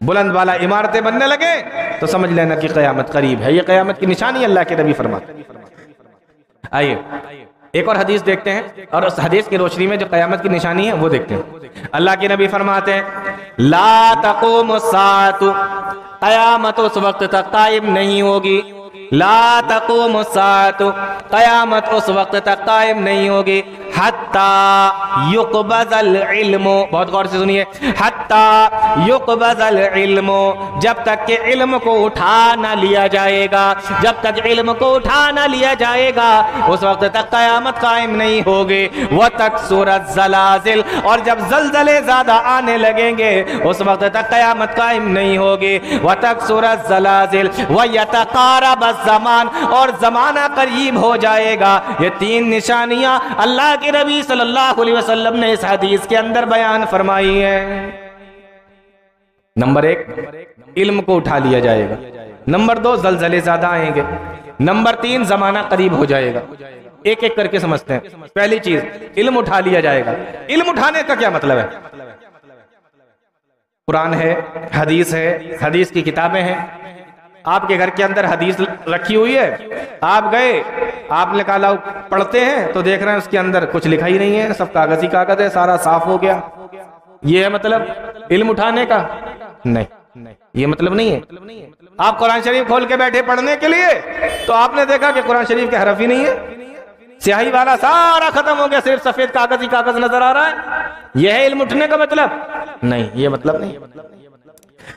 Speaker 2: بلند والا عمارتیں بننے لگے تو سمجھ لینا کہ قیامت قریب ہے۔ یہ قیامت کی نشانی اللہ کے نبی فرماتے ہیں۔ آئیے ایک اور حدیث دیکھتے ہیں، اور اس حدیث کی روشنی میں جو قیامت کی نشانی ہے وہ دیکھتے ہیں۔ اللہ کے نبی فرماتے ہیں لا تقوم الساعة، قیامت اس وقت تک قائم نہیں ہوگی، لا تقوم الساعة، قیامت اس وقت تک قائم نہیں ہوگی، حتی یقبض العلم، بہت غور سے سنیے، حتی یقبض العلم، جب تک کہ علم کو اٹھا نہ لیا جائے گا، جب تک علم کو اٹھا نہ لیا جائے گا اس وقت تک قیامت قائم نہیں ہوگی۔ وتکثر الزلازل، اور جب زلزلے زیادہ آنے لگیں گے اس وقت تک قیامت قائم نہیں ہوگی۔ وتکثر الزلازل ویتقارب الزمان، اور زمانہ قریب ہو جائے گا۔ یہ 3 نشانیاں اللہ کے نبی صلی اللہ علیہ وسلم نے اس حدیث کے اندر بیان فرمائی ہیں۔ نمبر 1 علم کو اٹھا لیا جائے گا، نمبر 2 زلزلے زیادہ آئیں گے، نمبر 3 زمانہ قریب ہو جائے گا۔ ایک ایک کر کے سمجھتے ہیں۔ پہلی چیز علم اٹھا لیا جائے گا۔ علم اٹھانے کا کیا مطلب ہے؟ قرآن ہے، حدیث ہے، حدیث کی کتابیں ہیں، آپ کے گھر کے اندر حدیث رکھی ہوئی ہے، آپ گئے، آپ نے کہا لاؤ پڑھتے ہیں، تو دیکھ رہے ہیں اس کے اندر کچھ لکھا ہی نہیں ہے، سب کاغذ ہی کاغذ ہے، سارا صاف ہو گیا۔ یہ ہے مطلب علم اٹھانے کا؟ نہیں، یہ مطلب نہیں ہے۔ آپ قرآن شریف کھول کے بیٹھے پڑھنے کے لیے تو آپ نے دیکھا کہ قرآن شریف کے حرف ہی نہیں ہے، سیاہی والا سارا ختم ہو گیا، صرف سفید کاغذ ہی کاغذ نظر آ رہا ہے۔ یہ ہے علم اٹھنے کا مطلب؟ نہیں، یہ مطلب نہیں۔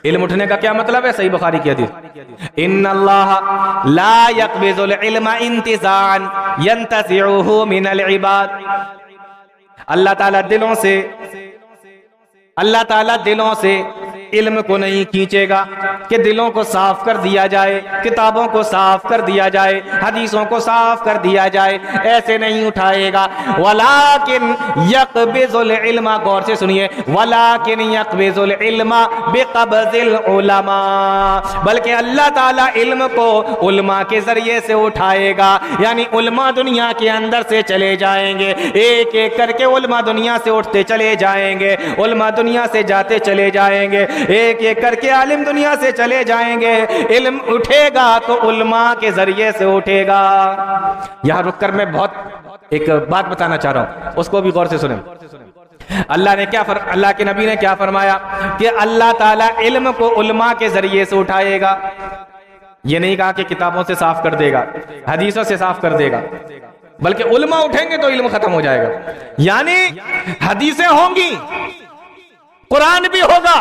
Speaker 2: علم اٹھنے کا کیا مطلب ہے؟ صحیح بخاری کی حدیث، ان اللہ لا يقبض العلم انتزاعا ينتزعه من العباد، اللہ تعالیٰ دلوں سے علم کو نہیں کھینچے گا کہ دلوں کو صاف کر دیا جائے، کتابوں کو صاف کر دیا جائے، حدیثوں کو صاف کر دیا جائے، ایسے نہیں اٹھائے گا۔ ولیکن یقبض العلم، غور سے سنیے، ولیکن یقبض العلم بقبض العلماء، بلکہ اللہ تعالیٰ علم کو علماء کے ذریعے سے اٹھائے گا، یعنی علماء دنیا کے اندر سے چلے جائیں گے، ایک ایک کر کے علماء دنیا سے اٹھتے چلے جائیں گے، علماء دنیا سے جاتے چلے جائیں گے، ایک ایک کر کے عالم دنیا سے چلے جائیں گے۔ علم اٹھے گا تو علماء کے ذریعے سے اٹھے گا۔ یہاں رک کر میں بہت ایک بات بتانا چاہ رہا ہوں، اس کو بھی غور سے سنیں۔ اللہ کے نبی نے کیا فرمایا کہ اللہ تعالیٰ علم کو علماء کے ذریعے سے اٹھائے گا۔ یہ نہیں کہا کہ کتابوں سے صاف کر دے گا، حدیثوں سے صاف کر دے گا، بلکہ علماء اٹھیں گے تو علم ختم ہو جائے گا۔ یعنی حدیثیں ہوں گی، قرآن بھی ہوگا،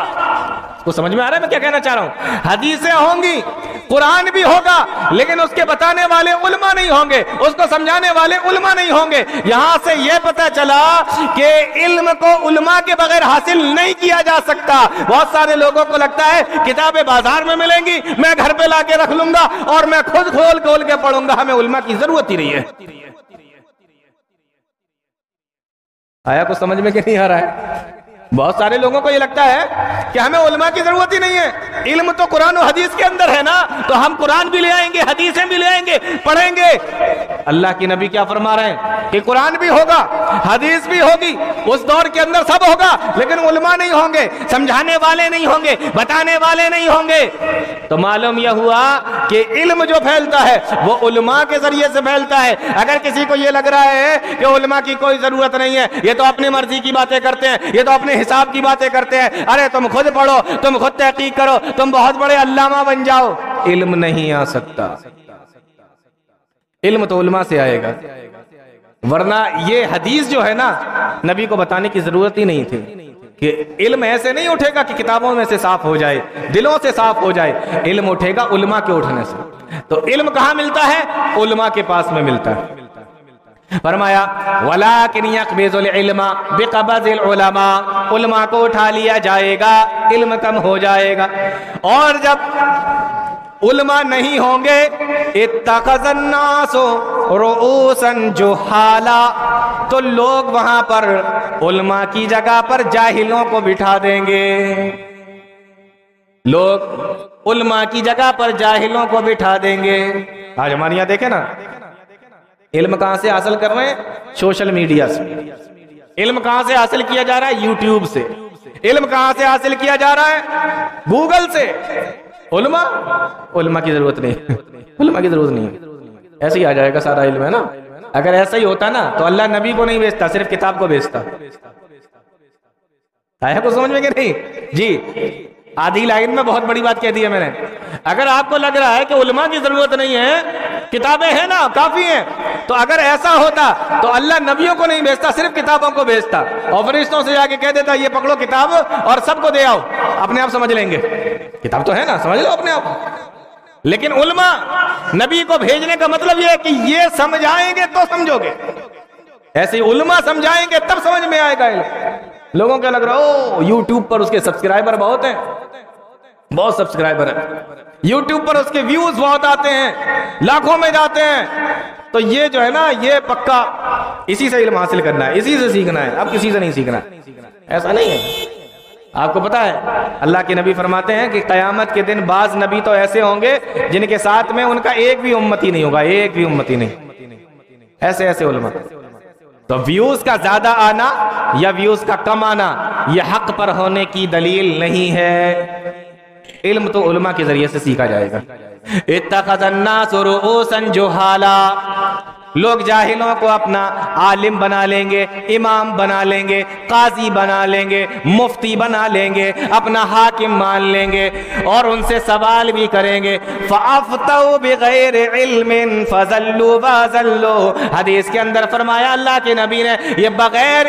Speaker 2: کو سمجھ میں آ رہا ہے میں کیا کہنا چاہ رہا ہوں؟ حدیثیں ہوں گی، قرآن بھی ہوگا، لیکن اس کے بتانے والے علماء نہیں ہوں گے، اس کو سمجھانے والے علماء نہیں ہوں گے۔ یہاں سے یہ پتہ چلا کہ علم کو علماء کے بغیر حاصل نہیں کیا جا سکتا۔ بہت سارے لوگوں کو لگتا ہے کتابیں بازار میں ملیں گی، میں گھر پہ لا کے رکھ لوں گا اور میں خود کھول کے پڑھوں گا، ہمیں علماء کی ضرورت ہی نہیں ہے۔ آیا کچھ سمجھ میں کہ نہیں آ رہا ہے؟ بہت سارے لوگوں کو یہ لگتا ہے کہ ہمیں علماء کی ضرورت ہی نہیں ہے، علم تو قرآن و حدیث کے اندر ہے نا، تو ہم قرآن بھی لے آئیں گے، حدیثیں بھی لے آئیں گے، پڑھیں گے۔ اللہ کی نبی کیا فرما رہے ہیں کہ قرآن بھی ہوگا، حدیث بھی ہوگی، اس دور کے اندر سب ہوگا، لیکن علماء نہیں ہوں گے، سمجھانے والے نہیں ہوں گے، بتانے والے نہیں ہوں گے۔ تو معلوم یہ ہوا کہ علم جو پھیلتا ہے وہ علماء کے ذریعے سے پھیلتا ہے۔ اگر کسی کو یہ لگ رہا ہے کہ علماء کی کوئی ضرورت نہیں ہے، یہ تو اپنی مرضی کی باتیں کرتے ہیں، یہ تو اپنے حساب کی باتیں کرتے ہیں، ارے تم خود پڑھو، تم خود تحقیق کرو، تم بہت بڑے علامہ بن جاؤ، علم نہیں آ سکتا۔ علم تو علماء سے آئے گا، ورنہ یہ حدیث جو ہے نا نبی کو بتانے کی ضرورت ہی نہیں تھی۔ کہ علم ایسے نہیں اٹھے گا کہ کتابوں میں سے صاف ہو جائے، دلوں سے صاف ہو جائے، علم اٹھے گا علماء کے اٹھنے سے۔ تو علم کہاں ملتا ہے؟ علماء کے پاس میں ملتا ہے۔ فرمایا وَلَٰكِنْ يَقْبِضُ الْعِلْمَ بِقَبْضِ الْعُلَمَاء، علماء کو اٹھا لیا جائے گا، علم کم ہو جائے گا۔ اور جب علماء نہیں ہوں گے اتخذ الناس رؤوسا جہالا، تو لوگ وہاں پر علماء کی جگہ پر جاہلوں کو بٹھا دیں گے، لوگ علماء کی جگہ پر جاہلوں کو بٹھا دیں گے۔ آج ہمارے یہاں دیکھیں نا، علم کہاں سے حاصل کر رہے ہیں؟ سوشل میڈیا سے۔ علم کہاں سے حاصل کیا جا رہا ہے؟ یوٹیوب سے۔ علم کہاں سے حاصل کیا جا رہا ہے؟ گوگل سے۔ علماء کی ضرورت نہیں، علماء کی ضرورت نہیں ہے، ایسے ہی آ جائے گا سارا علم، ہے نا۔ اگر ایسا ہی ہوتا نا تو اللہ نبی کو نہیں بھیجتا، صرف کتاب کو بھیجتا۔ آیا کو سمجھ میں کہ نہیں؟ جی آدھی لائن میں بہت بڑی بات کہہ دی ہے میں نے۔ اگر آپ کو لگ رہا ہے کہ علماء کی ضرورت نہیں ہے، کتابیں ہیں نا کافی ہیں، تو اگر ایسا ہوتا تو اللہ نبیوں کو نہیں بھیجتا، صرف کتابوں کو بھیجتا، اور فرشتوں سے جا کے کہہ دیتا یہ پکڑو کتاب اور سب کو دے آؤ، اپنے آپ سمجھ لیں گے۔ کتاب تو ہے نا، سمجھ لو اپنے آپ۔ لیکن علماء نبی کو بھیجنے کا مطلب یہ ہے کہ یہ سمجھائیں گے تو سمجھو گے، ایسے ہی علماء سمجھائیں گے تب سمجھ میں آئے گا علم۔ لوگوں کیا لگ رہا ہو یوٹیوب پر اس کے سبسکرائبر بہت ہیں، بہت سبسکرائبر ہیں، یوٹیوب پر اس کے ویوز بہت آتے ہیں، لاکھوں میں جاتے ہیں، تو یہ جو ہے نا یہ پکا اسی سے علم حاصل کرنا ہے، اسی سے سیکھنا ہے، اب کسی سے نہیں سیکھنا۔ ایسا نہیں ہے۔ آپ کو پتا ہے اللہ کے نبی فرماتے ہیں کہ قیامت کے دن بعض نبی تو ایسے ہوں گے جن کے ساتھ میں ان کا ایک بھی امتی نہیں ہوگا، ایک بھی امتی نہیں۔ ایسے ایسے علماء۔ تو ویوز کا زیادہ آنا یا ویوز کا کم آنا یہ حق پر ہونے کی دلیل نہیں ہے۔ علم تو علماء کے ذریعے سے سیکھا جائے گا۔ اتخذ الناس رؤوسا جہالا، لوگ جاہلوں کو اپنا عالم بنا لیں گے، امام بنا لیں گے، قاضی بنا لیں گے، مفتی بنا لیں گے، اپنا حاکم مان لیں گے، اور ان سے سوال بھی کریں گے۔ فَأَفْتَوْا بِغَيْرِ عِلْمٍ فَضَلُّوا وَأَضَلُّوا، حدیث کے اندر فرمایا اللہ کے نبی نے یہ بغیر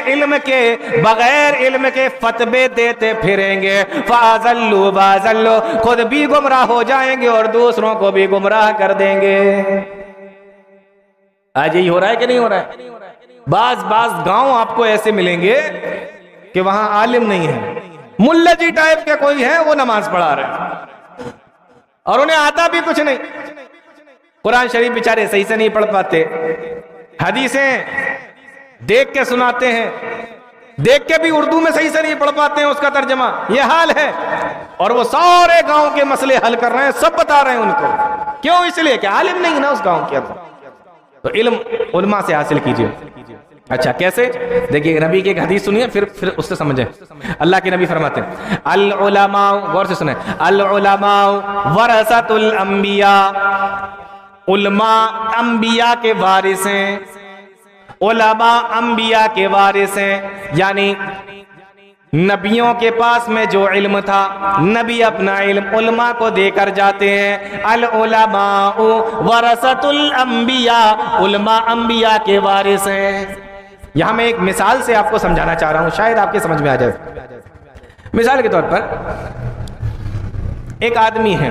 Speaker 2: علم کے فتوے دیتے پھریں گے۔ فَأَضَلُّوا وَأَضَلُّوا، خود بھی گمراہ ہو جائیں گے اور دوسروں کو بھی گمراہ کر دیں گے۔ آج یہی ہو رہا ہے کہ نہیں ہو رہا ہے؟ بعض گاؤں آپ کو ایسے ملیں گے کہ وہاں عالم نہیں ہے، ملہ جی ٹائپ کے کوئی ہے، وہ نماز پڑھا رہے ہیں اور انہیں آتا بھی کچھ نہیں، قرآن شریف بیچارے صحیح سے نہیں پڑھ پاتے، حدیثیں دیکھ کے سناتے ہیں، دیکھ کے بھی اردو میں صحیح سے نہیں پڑھ پاتے ہیں اس کا ترجمہ، یہ حال ہے، اور وہ سارے گاؤں کے مسئلے حل کر رہے ہیں، سب بتا رہے ہیں ان کو۔ کیوں؟ اس لیے کہ عالم نہیں نا اس گاؤں کے اندر۔ تو علم علماء سے حاصل کیجئے۔ اچھا کیسے؟ دیکھیے نبی کی ایک حدیث سنیے پھر اس سے سمجھیں۔ اللہ کے نبی فرماتے ہیں العلماء، غور سے سنیں، العلماء ورثۃ الانبیاء، علماء انبیاء کے وارث ہیں، علماء انبیاء کے وارث ہیں، یعنی نبیوں کے پاس میں جو علم تھا نبی اپنا علم علماء کو دے کر جاتے ہیں۔ العلماء ورثۃ الانبیاء، علماء انبیاء کے وارث ہیں۔ یہاں میں ایک مثال سے آپ کو سمجھانا چاہ رہا ہوں، شاید آپ کے سمجھ میں آ جائے۔ مثال کے طور پر ایک آدمی ہے،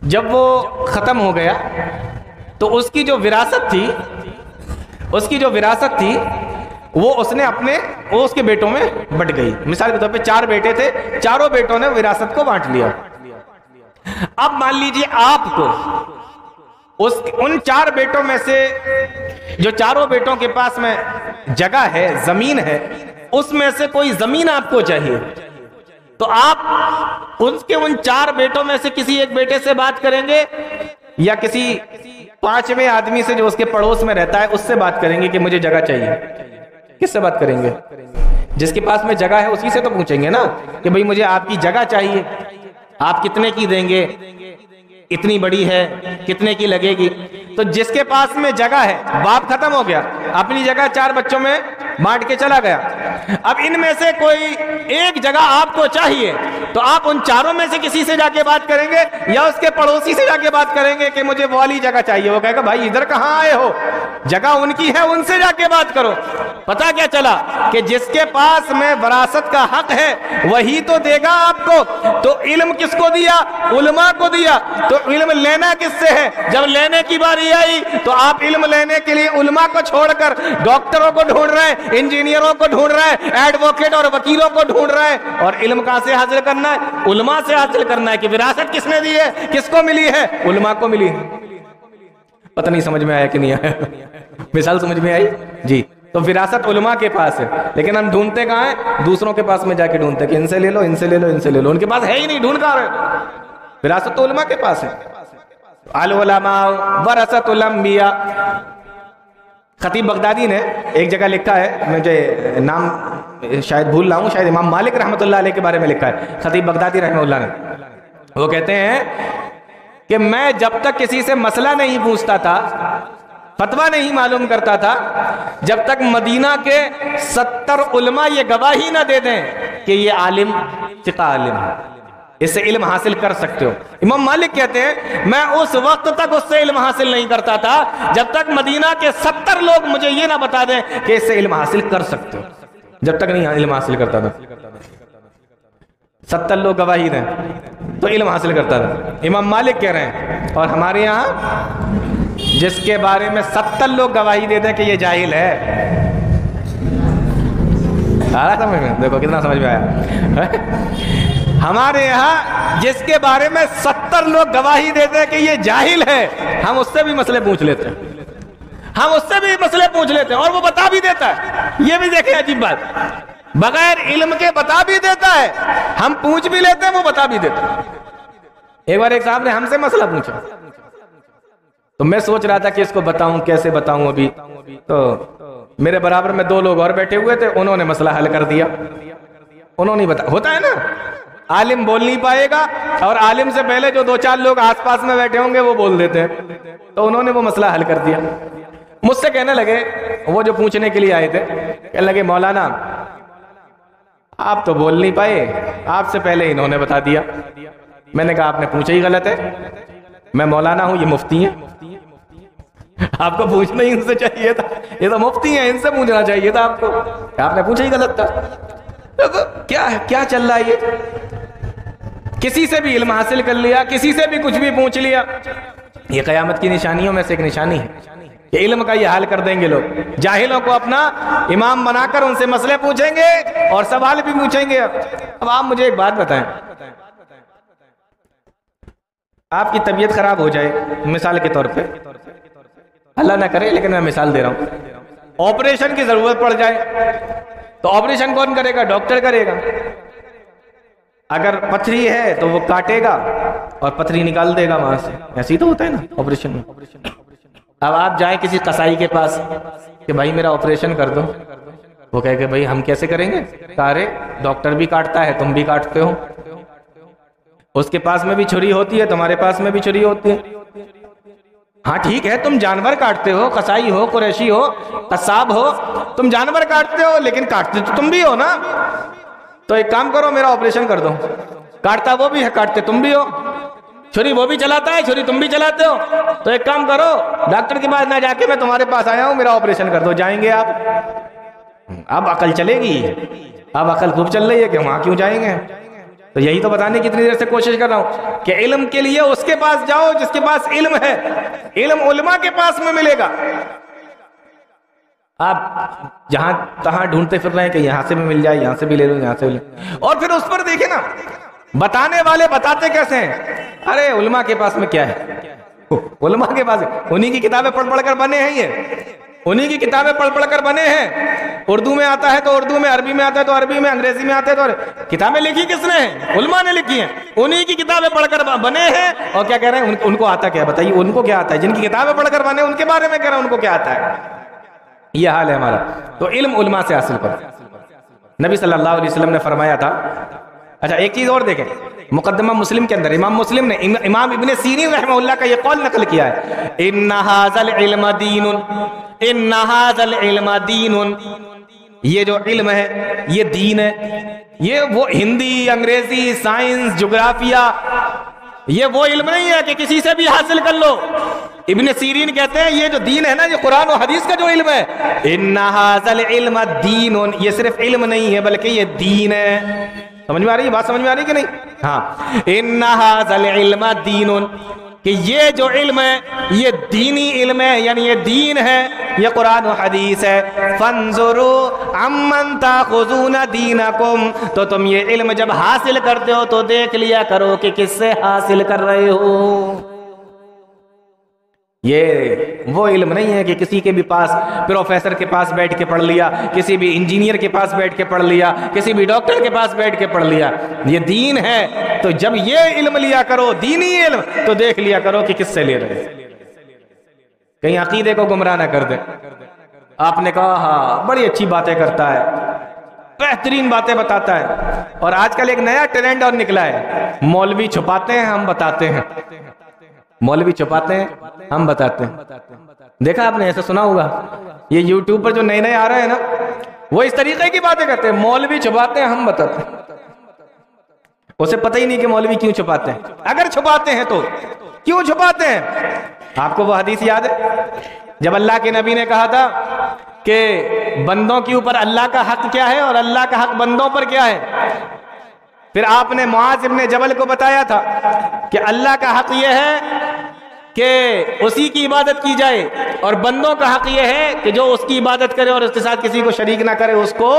Speaker 2: جب وہ ختم ہو گیا تو اس کی جو وراثت تھی وہ اس نے اس کے بیٹوں میں بٹ گئی۔ مثال کے طور پہ 4 بیٹے تھے، چاروں بیٹوں نے وراثت کو بانٹ لیا۔ اب مان لیجئے آپ کو ان 4 بیٹوں میں سے جو چاروں بیٹوں کے پاس میں جگہ ہے، زمین ہے، اس میں سے کوئی زمین آپ کو چاہیے، تو آپ ان 4 بیٹوں میں سے کسی ایک بیٹے سے بات کریں گے یا کسی 5ویں آدمی سے جو اس کے پڑوس میں رہتا ہے اس سے بات کریں گے کہ مجھے جگہ چاہیے؟ کس سے بات کریں گے؟ جس کے پاس میں جگہ ہے اسی سے تو پوچھیں گے نا کہ بھئی مجھے آپ کی جگہ چاہیے، آپ کتنے کی دیں گے، اتنی بڑی ہے، کتنے کی لگے گی؟ تو جس کے پاس میں جگہ ہے، باپ ختم ہو گیا، اپنی جگہ 4 بچوں میں بانٹ کے چلا گیا. اب ان میں سے کوئی ایک جگہ آپ کو چاہیے تو آپ ان چاروں میں سے کسی سے جا کے بات کریں گے یا اس کے پڑوسی سے جا کے بات کریں گے کہ مجھے وہ والی جگہ چاہیے؟ وہ کہے گا بھائی ادھر کہاں آئے ہو, جگہ ان کی ہے, ان سے جا کے بات کرو. پتا کیا چلا کہ جس کے پاس میں وراثت کا حق ہے وہی تو دے گا آپ کو. تو علم کس کو دیا؟ علماء کو دیا. تو علم لینا کس سے ہے؟ جب لینے کی باری آئی تو آپ علم لینے کے لیے علماء کو چھوڑ کر ڈاکٹروں کو ڈھونڈ رہے ہیں, انجینئروں کو ڈھونڈ رہے ہیں, ایڈوکیٹ اور وکیلوں کو ڈھونڈ رہے ہیں. اور علم کہاں سے حاصل کرنا ہے؟ علماء سے حاصل کرنا ہے. کہ وراثت کس نے دی ہے, کس کو ملی ہے؟ علماء کو ملی ہے. پتہ نہیں سمجھ میں آیا کہ نہیں آیا؟ مثال سمجھ میں آئی جی. تو وراثت علماء کے پاس ہے, لیکن ہم ڈھونڈتے کہاں ہیں؟ دوسروں کے پاس میں جا کے ڈھونڈتے کہ ان سے لے لو, ان سے لے لو, ان سے لے لو. ان کے پاس ہے ہی نہیں, ڈھونڈ کہاں رہے؟ وراثت تو علماء کے پاس ہے. العلماء ورثۃ الانبیاء. خطیب بغدادی نے ایک جگہ لکھا ہے, مجھے نام شاید بھول رہا ہوں, شاید امام مالک رحمۃ اللہ علیہ کے بارے میں لکھا ہے خطیب بغدادی رحمہ اللہ نے. وہ کہتے ہیں کہ میں جب تک کسی سے مسئلہ نہیں پوچھتا تھا, فتویٰ نہیں معلوم کرتا تھا, جب تک مدینہ کے 70 علماء یہ گواہی نہ دے دیں کہ یہ عالم ثقہ عالم ہے, اس سے علم حاصل کر سکتے ہو. امام مالک کہتے ہیں میں اس وقت تک اس سے علم حاصل نہیں کرتا تھا جب تک مدینہ کے 70 لوگ مجھے یہ نہ بتا دیں کہ اس سے علم حاصل کر سکتے ہو. جب تک نہیں علم حاصل کرتا تھا. 70 لوگ گواہی دیں تو علم حاصل کرتا تھا. امام مالک کہہ رہے ہیں, اور ہمارے یہاں جس کے بارے میں 70 لوگ گواہی دے دیں کہ یہ جاہل ہے. سمجھ میں دیکھو کتنا سمجھ میں آیا. ہمارے یہاں جس کے بارے میں 70 لوگ گواہی دیتے ہیں کہ یہ جاہل ہے, ہم اس سے بھی مسئلے پوچھ لیتے ہیں. ہم اس سے بھی مسئلے پوچھ لیتے ہیں اور وہ بتا بھی دیتا ہے. یہ بھی دیکھیں عجیب بات, بغیر علم کے بتا بھی دیتا ہے. ہم پوچھ بھی لیتے ہیں, وہ بتا بھی دیتا ہے. ایک بار ایک صاحب نے ہم سے مسئلہ پوچھا تو میں سوچ رہا تھا کہ اس کو بتاؤں, کیسے بتاؤں. ابھی تو میرے برابر میں 2 لوگ اور بیٹھے ہوئے تھے, انہوں نے مسئلہ حل کر دیا. انہوں نے بتا, ہوتا ہے نا, عالم بول نہیں پائے گا اور عالم سے پہلے جو 2-4 لوگ آس پاس میں بیٹھے ہوں گے وہ بول دیتے ہیں. تو انہوں نے وہ مسئلہ حل کر دیا. مجھ سے کہنے لگے, وہ جو پوچھنے کے لیے آئے تھے, کہنے لگے مولانا آپ تو بول نہیں پائے, آپ سے پہلے انہوں نے بتا دیا. میں نے کہا آپ نے پوچھا ہی غلط ہے, میں مولانا ہوں, یہ مفتی ہیں, آپ کو پوچھنا ہی ان سے چاہیے تھا. یہ تو مفتی ہیں, ان سے پوچھنا چاہیے تھا آپ کو, آپ نے پوچھا ہی غلط تھا. کیا ہے, کیا چل رہا ہے یہ؟ کسی سے بھی علم حاصل کر لیا, کسی سے بھی کچھ بھی پوچھ لیا. یہ قیامت کی نشانیوں میں سے ایک نشانی ہے کہ علم کا یہ حال کر دیں گے لوگ. جاہلوں کو اپنا امام بنا کر ان سے مسئلے پوچھیں گے اور سوال بھی پوچھیں گے. اب آپ مجھے ایک بات بتائیں, آپ کی طبیعت خراب ہو جائے, مثال کے طور پہ, اللہ نہ کرے لیکن میں مثال دے رہا ہوں, آپریشن کی ضرورت پڑ جائے تو آپریشن کون کرے گا؟ ڈاکٹر کرے گا. اگر پتھری ہے تو وہ کاٹے گا اور پتھری نکال دے گا وہاں سے. ایسے ہی تو ہوتا ہے نا آپریشن میں. اب آپ جائیں کسی قصائی کے پاس کہ بھائی میرا آپریشن کر دو, وہ کہے کہ بھائی ہم کیسے کریں گے؟ کارے ڈاکٹر بھی کاٹتا ہے, تم بھی کاٹتے ہو. اس کے پاس میں بھی چھری ہوتی ہے, تمہارے پاس میں بھی چھری ہوتی ہے. ہاں ٹھیک ہے, تم جانور کاٹتے ہو, قصائی ہو, قریشی ہو, قصاب ہو, تم جانور کاٹتے ہو, لیکن کاٹتے تو تم بھی ہو نا. تو ایک کام کرو, میرا آپریشن کر دو. کاٹتا وہ بھی ہے, کاٹتے تم بھی ہو. چھری وہ بھی چلاتا ہے, چھری تم بھی چلاتے ہو. تو ایک کام کرو, ڈاکٹر کے پاس نہ جا کے میں تمہارے پاس آیا ہوں, میرا آپریشن کر دو. جائیں گے آپ؟ اب عقل چلے گی, اب عقل خوب چل رہی ہے کہ وہاں کیوں جائیں گے. تو یہی تو بتانے کی اتنی دیر سے کوشش کر رہا ہوں کہ علم کے لیے اس کے پاس جاؤ جس کے پاس علم ہے. علم علماء کے پاس میں ملے گا. آپ جہاں تہاں ڈھونڈتے پھر رہے ہیں کہ یہاں سے بھی مل جائے, یہاں سے بھی لے لو, یہاں سے بھی لے. اور پھر اس پر دیکھیں نا, بتانے والے بتاتے کیسے ہیں؟ ارے علماء کے پاس میں کیا ہے, علماء کے پاس انہی کی کتابیں پڑھ پڑھ کر بنے ہیں, یہ انہی کی کتابیں پڑھ پڑھ کر بنے ہیں. اردو میں آتا ہے تو اردو میں, عربی میں آتا ہے تو عربی میں, انگریزی میں آتا ہے تو کتابیں لکھی کس نے ہیں؟ علماء نے لکھی ہیں. انہی کی کتابیں پڑھ کر بنے ہیں. اور کیا کہہ رہے ہیں, ان کو آتا کیا؟ بتائیے ان کو کیا آتا ہے؟ جن کی کتابیں پڑھ کر بنے ان کے بارے میں کہہ رہے ہیں ان کو کیا آتا ہے. یہ حال ہے ہمارا. تو علم علماء سے حاصل کرو. نبی صلی اللہ علیہ وسلم نے فرمایا تھا. اچھا ایک چیز اور دیکھیں, مقدمہ مسلم کے اندر امام مسلم نے امام ابن سیرین رحمہ اللہ کا یہ قول نقل کیا ہے, ان ھذا العلم دین, ان ھذا العلم دین, یہ جو علم ہے یہ دین ہے. یہ وہ ہندی، انگریزی، سائنس، جغرافیہ، یہ وہ علم نہیں ہے کہ کسی سے بھی حاصل کر لو. ابن سیرین کہتے ہیں یہ جو دین ہے نا، یہ قرآن و حدیث کا جو علم ہے، ان ھذا العلم دین، یہ صرف علم نہیں ہے بلکہ یہ دین ہے. سمجھ میں آ رہی ہے بات؟ سمجھ میں آ رہی کہ نہیں؟ ہاں، ان ھذا العلم دین، کہ یہ جو علم ہے یہ دینی علم ہے، یعنی یہ دین ہے، یہ قرآن و حدیث ہے. فانظروا عمن تاخذون دینکم، تو تم یہ علم جب حاصل کرتے ہو تو دیکھ لیا کرو کہ کس سے حاصل کر رہے ہو. یہ وہ علم نہیں ہے کہ کسی کے بھی پاس، پروفیسر کے پاس بیٹھ کے پڑھ لیا، کسی بھی انجینئر کے پاس بیٹھ کے پڑھ لیا، کسی بھی ڈاکٹر کے پاس بیٹھ کے پڑھ لیا. یہ دین ہے. تو جب یہ علم لیا کرو، دینی علم، تو دیکھ لیا کرو کہ کس سے لے رہے. کہیں عقیدے کو گمراہ نہ کر دے. آپ نے کہا ہاں بڑی اچھی باتیں کرتا ہے، بہترین باتیں بتاتا ہے، اور آج کل ایک نیا ٹرینڈ اور نکلا ہے، مولوی چھپاتے ہیں ہم بتاتے ہیں. مولوی چھپاتے ہیں ہم بتاتے ہیں. دیکھا آپ نے؟ ایسا سنا ہوگا. یہ یوٹیوب پر جو نئے نئے آ رہے ہیں نا، وہ اس طریقے کی باتیں کرتے ہیں، مولوی چھپاتے ہیں ہم بتاتے ہیں. اسے پتہ ہی نہیں کہ مولوی کیوں چھپاتے ہیں. اگر چھپاتے ہیں تو کیوں چھپاتے ہیں؟ آپ کو وہ حدیث یاد ہے جب اللہ کے نبی نے کہا تھا کہ بندوں کے اوپر اللہ کا حق کیا ہے اور اللہ کا حق بندوں پر کیا ہے؟ پھر آپ نے معاذ ابن جبل کو بتایا تھا کہ اللہ کا حق یہ ہے کہ اسی کی عبادت کی جائے، اور بندوں کا حق یہ ہے کہ جو اس کی عبادت کرے اور اس کے ساتھ کسی کو شریک نہ کرے، اس کو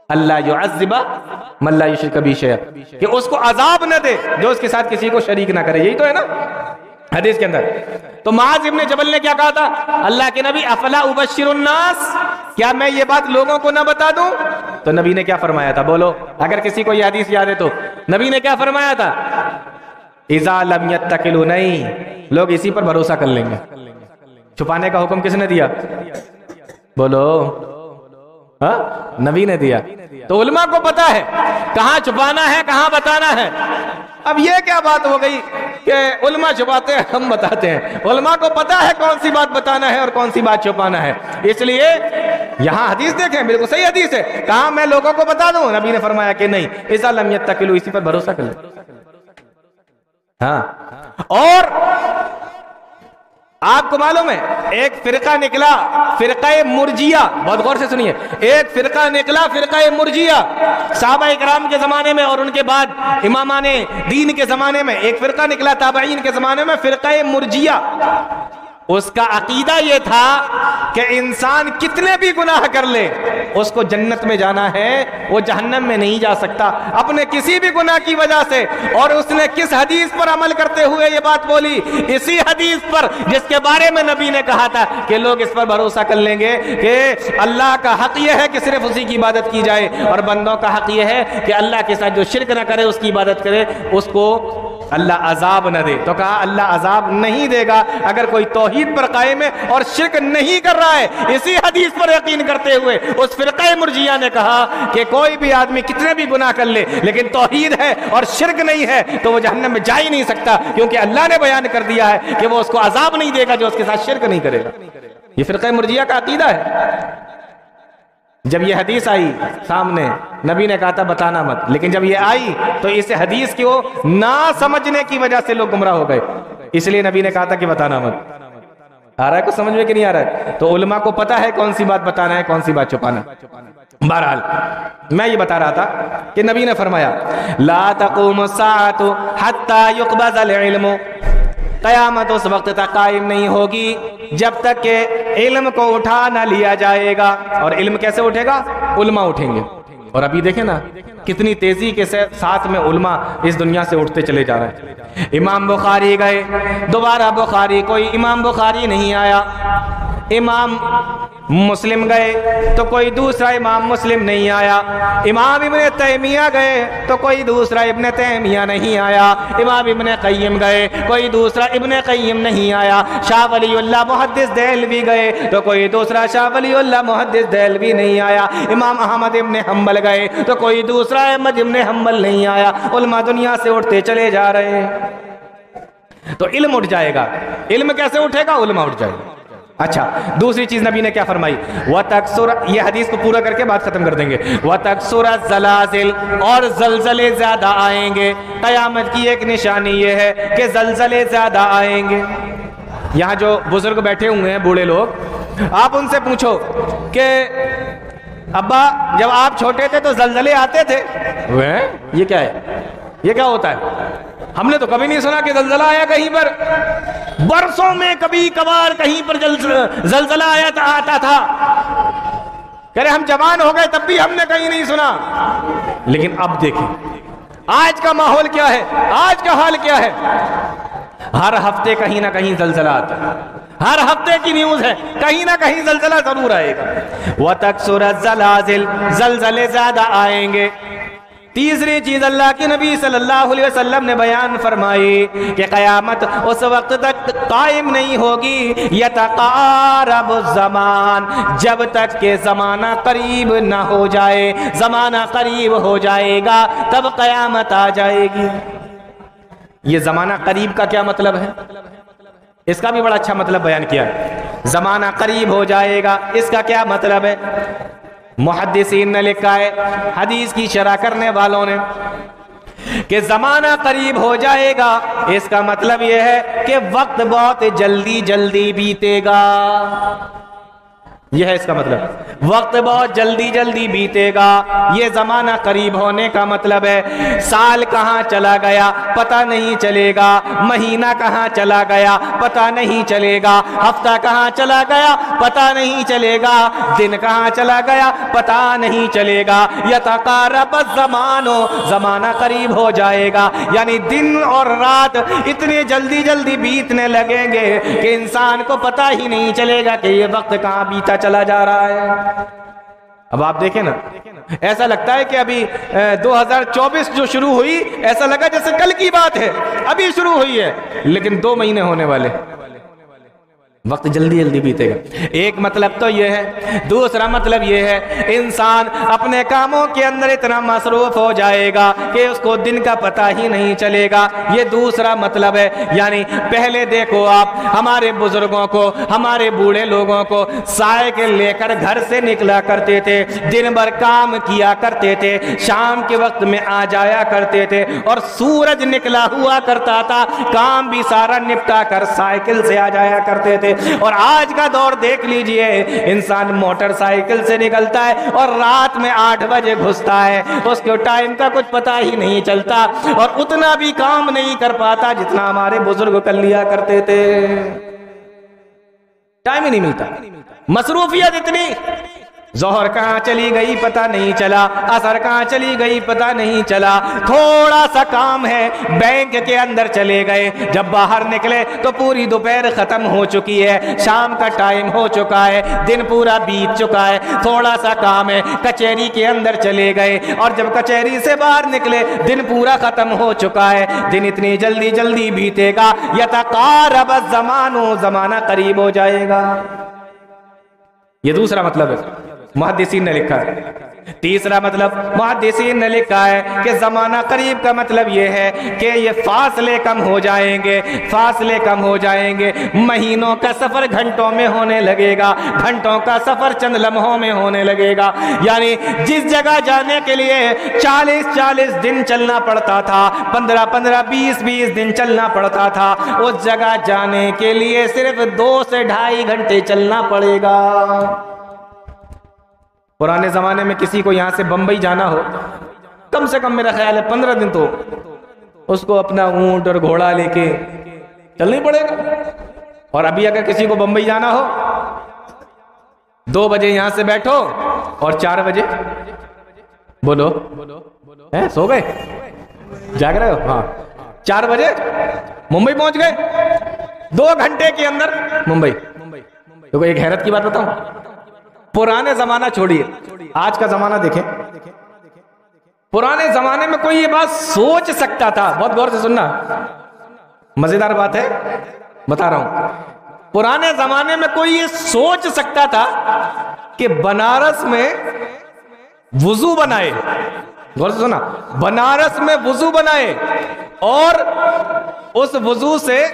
Speaker 2: اللہ یعذب من لا یشرک بہ شیئا، کہ اس کو عذاب نہ دے جو اس کے ساتھ کسی کو شریک نہ کرے. یہی تو ہے نا حدیث کے اندر. تو معاذ ابن جبل نے کیا کہا تھا؟ اللہ کے نبی افلا ابشر الناس، کیا میں یہ بات لوگوں کو نہ بتا دوں؟ تو نبی نے کیا فرمایا تھا؟ بولو اگر کسی کو یہ حدیث یاد ہے تو. نبی نے کیا فرمایا تھا؟ اذا لم یتکلوا، نہیں، لوگ اسی پر بھروسہ کر لیں گے. چھپانے کا حکم کس نے دیا؟ بولو. ہاں، نبی نے دیا. تو علماء کو پتا ہے کہاں چھپانا ہے، کہاں بتانا ہے. اب یہ کیا بات ہو گئی کہ علماء چھپاتے ہیں ہم بتاتے ہیں؟ علماء کو پتا ہے کون سی بات بتانا ہے اور کون سی بات چھپانا ہے. اس لیے یہاں حدیث دیکھیں، بالکل صحیح حدیث ہے. کہاں میں لوگوں کو بتا دوں؟ نبی نے فرمایا کہ نہیں، اذا لم یتکلوا، اسی پر بھروسہ کر لیں. ہاں، اور آپ کو معلوم ہے ایک فرقہ نکلا، فرقہ مرجیہ. بہت غور سے سنیے، ایک فرقہ نکلا، فرقہ مرجیہ. صحابہ اکرام کے زمانے میں اور ان کے بعد امامان دین کے زمانے میں ایک فرقہ نکلا، تابعین کے زمانے میں، فرقہ مرجیہ. اس کا عقیدہ یہ تھا کہ انسان کتنے بھی گناہ کر لے اس کو جنت میں جانا ہے، وہ جہنم میں نہیں جا سکتا اپنے کسی بھی گناہ کی وجہ سے. اور اس نے کس حدیث پر عمل کرتے ہوئے یہ بات بولی؟ اسی حدیث پر جس کے بارے میں نبی نے کہا تھا کہ لوگ اس پر بھروسہ کر لیں گے کہ اللہ کا حق یہ ہے کہ صرف اسی کی عبادت کی جائے، اور بندوں کا حق یہ ہے کہ اللہ کے ساتھ جو شرک نہ کرے، اس کی عبادت کرے، اس کو اللہ عذاب نہ دے. تو کہا اللہ عذاب نہیں دے گا اگر کوئی توحید پر قائم ہے اور شرک نہیں کر رہا ہے. اسی حدیث پر یقین کرتے ہوئے اس فرقہ مرجیہ نے کہا کہ کوئی بھی آدمی کتنے بھی گناہ کر لے لیکن توحید ہے اور شرک نہیں ہے تو وہ جہنم میں جا ہی نہیں سکتا، کیونکہ اللہ نے بیان کر دیا ہے کہ وہ اس کو عذاب نہیں دے گا جو اس کے ساتھ شرک نہیں کرے گا. یہ فرقہ مرجیہ کا عقیدہ ہے. جب یہ حدیث آئی سامنے، نبی نے کہا تھا بتانا مت، لیکن جب یہ آئی تو اس حدیث کو نہ سمجھنے کی وجہ سے لوگ گمراہ ہو گئے. اس لیے نبی نے کہا تھا کہ بتانا مت. آ رہا ہے کچھ سمجھ میں کہ نہیں آ رہا ہے؟ تو علماء کو پتا ہے کون سی بات بتانا ہے، کون سی بات چھپانا. بہرحال میں یہ بتا رہا تھا کہ نبی نے فرمایا لا تقوم الساعة حتى يقبض العلم، قیامت اس وقت تک قائم نہیں ہوگی جب تک کہ علم کو اٹھا نہ لیا جائے گا. اور علم کیسے اٹھے گا؟ علماء اٹھیں گے. اور ابھی دیکھیں نا کتنی تیزی کے ساتھ میں علماء اس دنیا سے اٹھتے چلے جا رہے ہیں. امام بخاری گئے، دوبارہ بخاری، کوئی امام بخاری نہیں آیا. امام مسلم گئے تو کوئی دوسرا امام مسلم نہیں آیا. امام ابن تیمیہ گئے تو کوئی دوسرا ابن تیمیہ نہیں آیا. امام ابن قیم گئے، کوئی دوسرا ابن قیم نہیں آیا. شاہ ولی اللہ محدث دہلوی گئے تو کوئی دوسرا شاہ ولی اللہ محدث دہلوی نہیں آیا. امام احمد ابن حنبل گئے تو کوئی دوسرا احمد ابن حنبل نہیں آیا. علماء دنیا سے اٹھتے چلے جا رہے ہیں. تو علم اٹھ جائے گا. علم کیسے اٹھے گا؟ علماء اٹھ جائے گا.
Speaker 1: اچھا دوسری چیز نبی نے کیا فرمائی؟ وَتَكْسُرَ، یہ حدیث کو پورا کر کے بات ختم کر دیں گے. وَتَكْسُرَ الزَّلَازِلُ، اور زلزلے زیادہ آئیں گے. قیامت کی ایک نشانی یہ ہے کہ زلزلے زیادہ آئیں گے. یہاں جو بزرگ بیٹھے ہوئے ہیں بوڑھے لوگ، آپ ان سے پوچھو کہ ابا جب آپ چھوٹے تھے تو زلزلے آتے تھے؟ یہ کیا ہے، یہ کیا ہوتا ہے؟ ہم نے تو کبھی نہیں سنا کہ زلزلہ آیا کہیں پر. برسوں میں کبھی کبھار کہیں پر زلزلہ آتا تھا. کہہ رہے ہم جوان ہو گئے تب بھی ہم نے کہیں نہیں سنا. لیکن اب دیکھیں آج کا ماحول کیا ہے، آج کا حال کیا ہے. ہر ہفتے کہیں نہ کہیں زلزلہ آتا ہے. ہر ہفتے کی نیوز ہے، کہیں نہ کہیں زلزلہ ضرور آئے گا. وَتَكْسُرَ الزَّلَازِلُ، زلزلے زیادہ آئیں گے. تیسری چیز اللہ کے نبی صلی اللہ علیہ وسلم نے بیان فرمائی کہ قیامت اس وقت تک قائم نہیں ہوگی یتقارب الزمان، جب تک کہ زمانہ قریب نہ ہو جائے. زمانہ قریب ہو جائے گا تب قیامت آ جائے گی. یہ زمانہ قریب کا کیا مطلب ہے؟ اس کا بھی بڑا اچھا مطلب بیان کیا ہے. زمانہ قریب ہو جائے گا، اس کا کیا مطلب ہے؟ محدثین نے لکھا ہے، حدیث کی شرح کرنے والوں نے، کہ زمانہ قریب ہو جائے گا اس کا مطلب یہ ہے کہ وقت بہت جلدی جلدی بیتے گا. یہ ہے اس کا مطلب، وقت بہت جلدی جلدی بیتے گا. یہ زمانہ قریب ہونے کا مطلب ہے. سال کہاں چلا گیا پتہ نہیں چلے گا، مہینہ کہاں چلا گیا پتہ نہیں چلے گا، ہفتہ کہاں چلا گیا پتہ نہیں چلے گا، دن کہاں چلا گیا پتہ نہیں چلے گا. یتقارب الزمان، زمانہ قریب ہو جائے گا، یعنی دن اور رات اتنے جلدی جلدی بیتنے لگیں گے کہ انسان کو پتہ ہی نہیں چلے گا کہ یہ وقت کہاں بیتا چلا جا رہا ہے. اب آپ دیکھیں نا، ایسا لگتا ہے کہ ابھی 2024 جو شروع ہوئی ایسا لگا جیسے کل کی بات ہے، ابھی شروع ہوئی ہے، لیکن 2 مہینے ہونے والے. وقت جلدی جلدی بیتے گا. ایک مطلب تو یہ ہے. دوسرا مطلب یہ ہے انسان اپنے کاموں کے اندر اتنا مصروف ہو جائے گا کہ اس کو دن کا پتہ ہی نہیں چلے گا. یہ دوسرا مطلب ہے. یعنی پہلے دیکھو آپ ہمارے بزرگوں کو، ہمارے بوڑھے لوگوں کو سائیکل لے کر گھر سے نکلا کرتے تھے، دن بھر کام کیا کرتے تھے، شام کے وقت میں آ جایا کرتے تھے اور سورج نکلا ہوا کرتا تھا، کام بھی سارا نپٹا کر سائیکل سے آ جایا کرتے تھے. اور آج کا دور دیکھ لیجئے، انسان موٹر سائیکل سے نکلتا ہے اور رات میں 8 بجے گھستا ہے، اس کو ٹائم کا کچھ پتہ ہی نہیں چلتا اور اتنا بھی کام نہیں کر پاتا جتنا ہمارے بزرگ کر لیا کرتے تھے. ٹائم ہی نہیں ملتا، مصروفیت اتنی. ظہر کہاں چلی گئی پتہ نہیں چلا، عصر کہاں چلی گئی پتہ نہیں چلا. تھوڑا سا کام ہے بینک کے اندر چلے گئے، جب باہر نکلے تو پوری دوپہر ختم ہو چکی ہے، شام کا ٹائم ہو چکا ہے، دن پورا بیت چکا ہے. تھوڑا سا کام ہے کچہری کے اندر چلے گئے اور جب کچہری سے باہر نکلے دن پورا ختم ہو چکا ہے. دن اتنی جلدی جلدی بیتے گا. یتقارب الزمان، زمانہ قریب ہو جائے گا. یہ دوسرا مطلب ہے محدثین نے لکھا ہے. تیسرا مطلب محدثین نے لکھا ہے کہ زمانہ قریب کا مطلب یہ ہے کہ یہ فاصلے کم ہو جائیں گے، فاصلے کم ہو جائیں گے. مہینوں کا سفر گھنٹوں میں ہونے لگے گا، گھنٹوں کا سفر چند لمحوں میں ہونے لگے گا. یعنی جس جگہ جانے کے لیے 40 دن چلنا پڑتا تھا، 15 20 دن چلنا پڑتا تھا، اس جگہ جانے کے لیے صرف 2 سے 2.5 گھنٹے چلنا پڑے گا. پرانے زمانے میں کسی کو یہاں سے بمبئی جانا ہو، کم سے کم میرا خیال ہے 15 دن تو اس کو اپنا اونٹ اور گھوڑا لے کے چلنا ہی پڑے گا. اور ابھی اگر کسی کو بمبئی جانا ہو، 2 بجے یہاں سے بیٹھو اور 4 بجے بولو سو گئے، جاگ رہے ہو؟ ہاں، 4 بجے ممبئی پہنچ گئے، 2 گھنٹے کے اندر ممبئی. تو ایک حیرت کی بات بتاؤں، پرانے زمانہ چھوڑیے، آج کا زمانہ دیکھیں. پرانے زمانے میں کوئی یہ بات سوچ سکتا تھا؟ بہت غور سے سننا، مزیدار بات ہے بتا رہا ہوں. پرانے زمانے میں کوئی یہ سوچ سکتا تھا کہ بنارس میں وضو بنائے؟ غور سے سننا، بنارس میں وضو بنائے اور اس وضو سے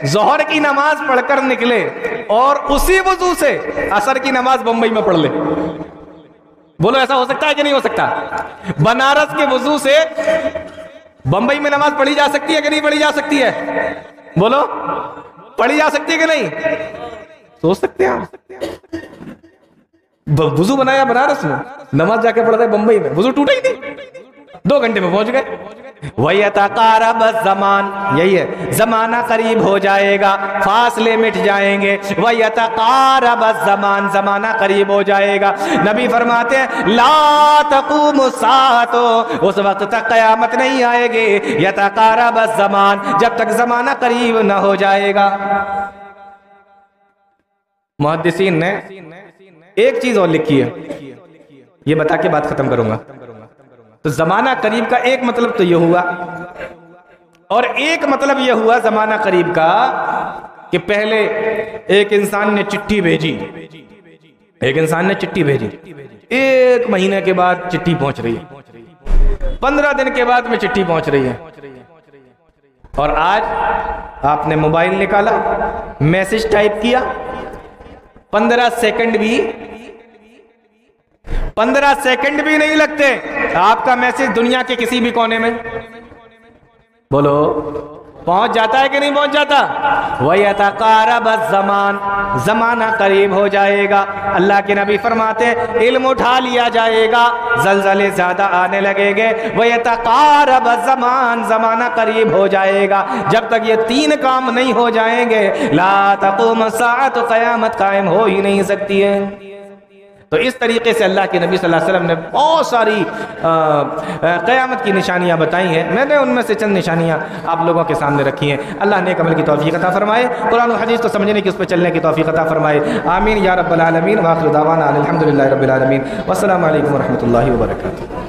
Speaker 1: ظہر کی نماز پڑھ کر نکلے.
Speaker 2: اور اسی وضو سے عصر کی نماز بمبئی میں پڑھ لے. بولو ایسا ہو سکتا ہے کہ نہیں ہو سکتا؟ بنارس کے وضو سے بمبئی میں نماز پڑھی جا سکتی ہے کہ نہیں پڑھی جا سکتی ہے؟ بولو پڑھی جا سکتی ہے کہ نہیں؟ سوچ سکتے ہیں. وضو بنایا بنارس میں, نماز جا کے پڑھ رہے بمبئی میں, وضو ٹوٹا ہی نہیں, 2 گھنٹے میں پہنچ گئے. وَيَتَقَارَبَ الزَّمَانُ, یہی ہے زمانہ قریب ہو جائے گا, فاصلے مٹ جائیں گے. وَيَتَقَارَبَ الزَّمَانُ, زمانہ قریب ہو جائے گا. نبی فرماتے ہیں لا تقوم الساعۃ, اس وقت تک قیامت نہیں آئے گی. یتقارب الزمان, جب تک زمانہ قریب نہ ہو جائے گا. محدثین نے ایک چیز اور لکھی ہے, یہ بتا کے بات ختم کروں گا. تو زمانہ قریب کا ایک مطلب تو یہ ہوا, اور ایک مطلب یہ ہوا زمانہ قریب کا کہ پہلے ایک انسان نے چٹھی بھیجی, ایک انسان نے چٹھی بھیجی, 1 مہینے کے بعد چٹھی پہنچ رہی ہے, 15 دن کے بعد میں چٹھی پہنچ رہی ہے. اور آج آپ نے موبائل نکالا, میسج ٹائپ کیا, 15 سیکنڈ بھی نہیں لگتے, آپ کا میسج دنیا کے کسی بھی کونے میں بولو پہنچ جاتا ہے کہ نہیں پہنچ جاتا؟ وَيَتَقَارَبَ الزَّمَانُ, زمانہ قریب ہو جائے گا. اللہ کے نبی فرماتے ہیں علم اٹھا لیا جائے گا, زلزلے زیادہ آنے لگے گے. وَيَتَقَارَبَ الزَّمَانُ, زمانہ قریب ہو جائے گا. جب تک یہ 3 کام نہیں ہو جائیں گے لا تقوم الساعۃ, قیامت قائم ہو ہی نہیں سکتی ہے. تو اس طریقے سے اللہ کے نبی صلی اللہ علیہ وسلم نے بہت ساری قیامت کی نشانیاں بتائی ہیں. میں نے ان میں سے چند نشانیاں آپ لوگوں کے سامنے رکھی ہیں. اللہ نیک عمل کی توفیق عطا فرمائے, قرآن و حدیث کو سمجھنے کی, اس پہ چلنے کی توفیق عطا فرمائے. آمین یا رب العالمین. وآخر دعوانا الحمدللہ رب العالمین. والسلام علیکم ورحمۃ اللہ وبرکاتہ.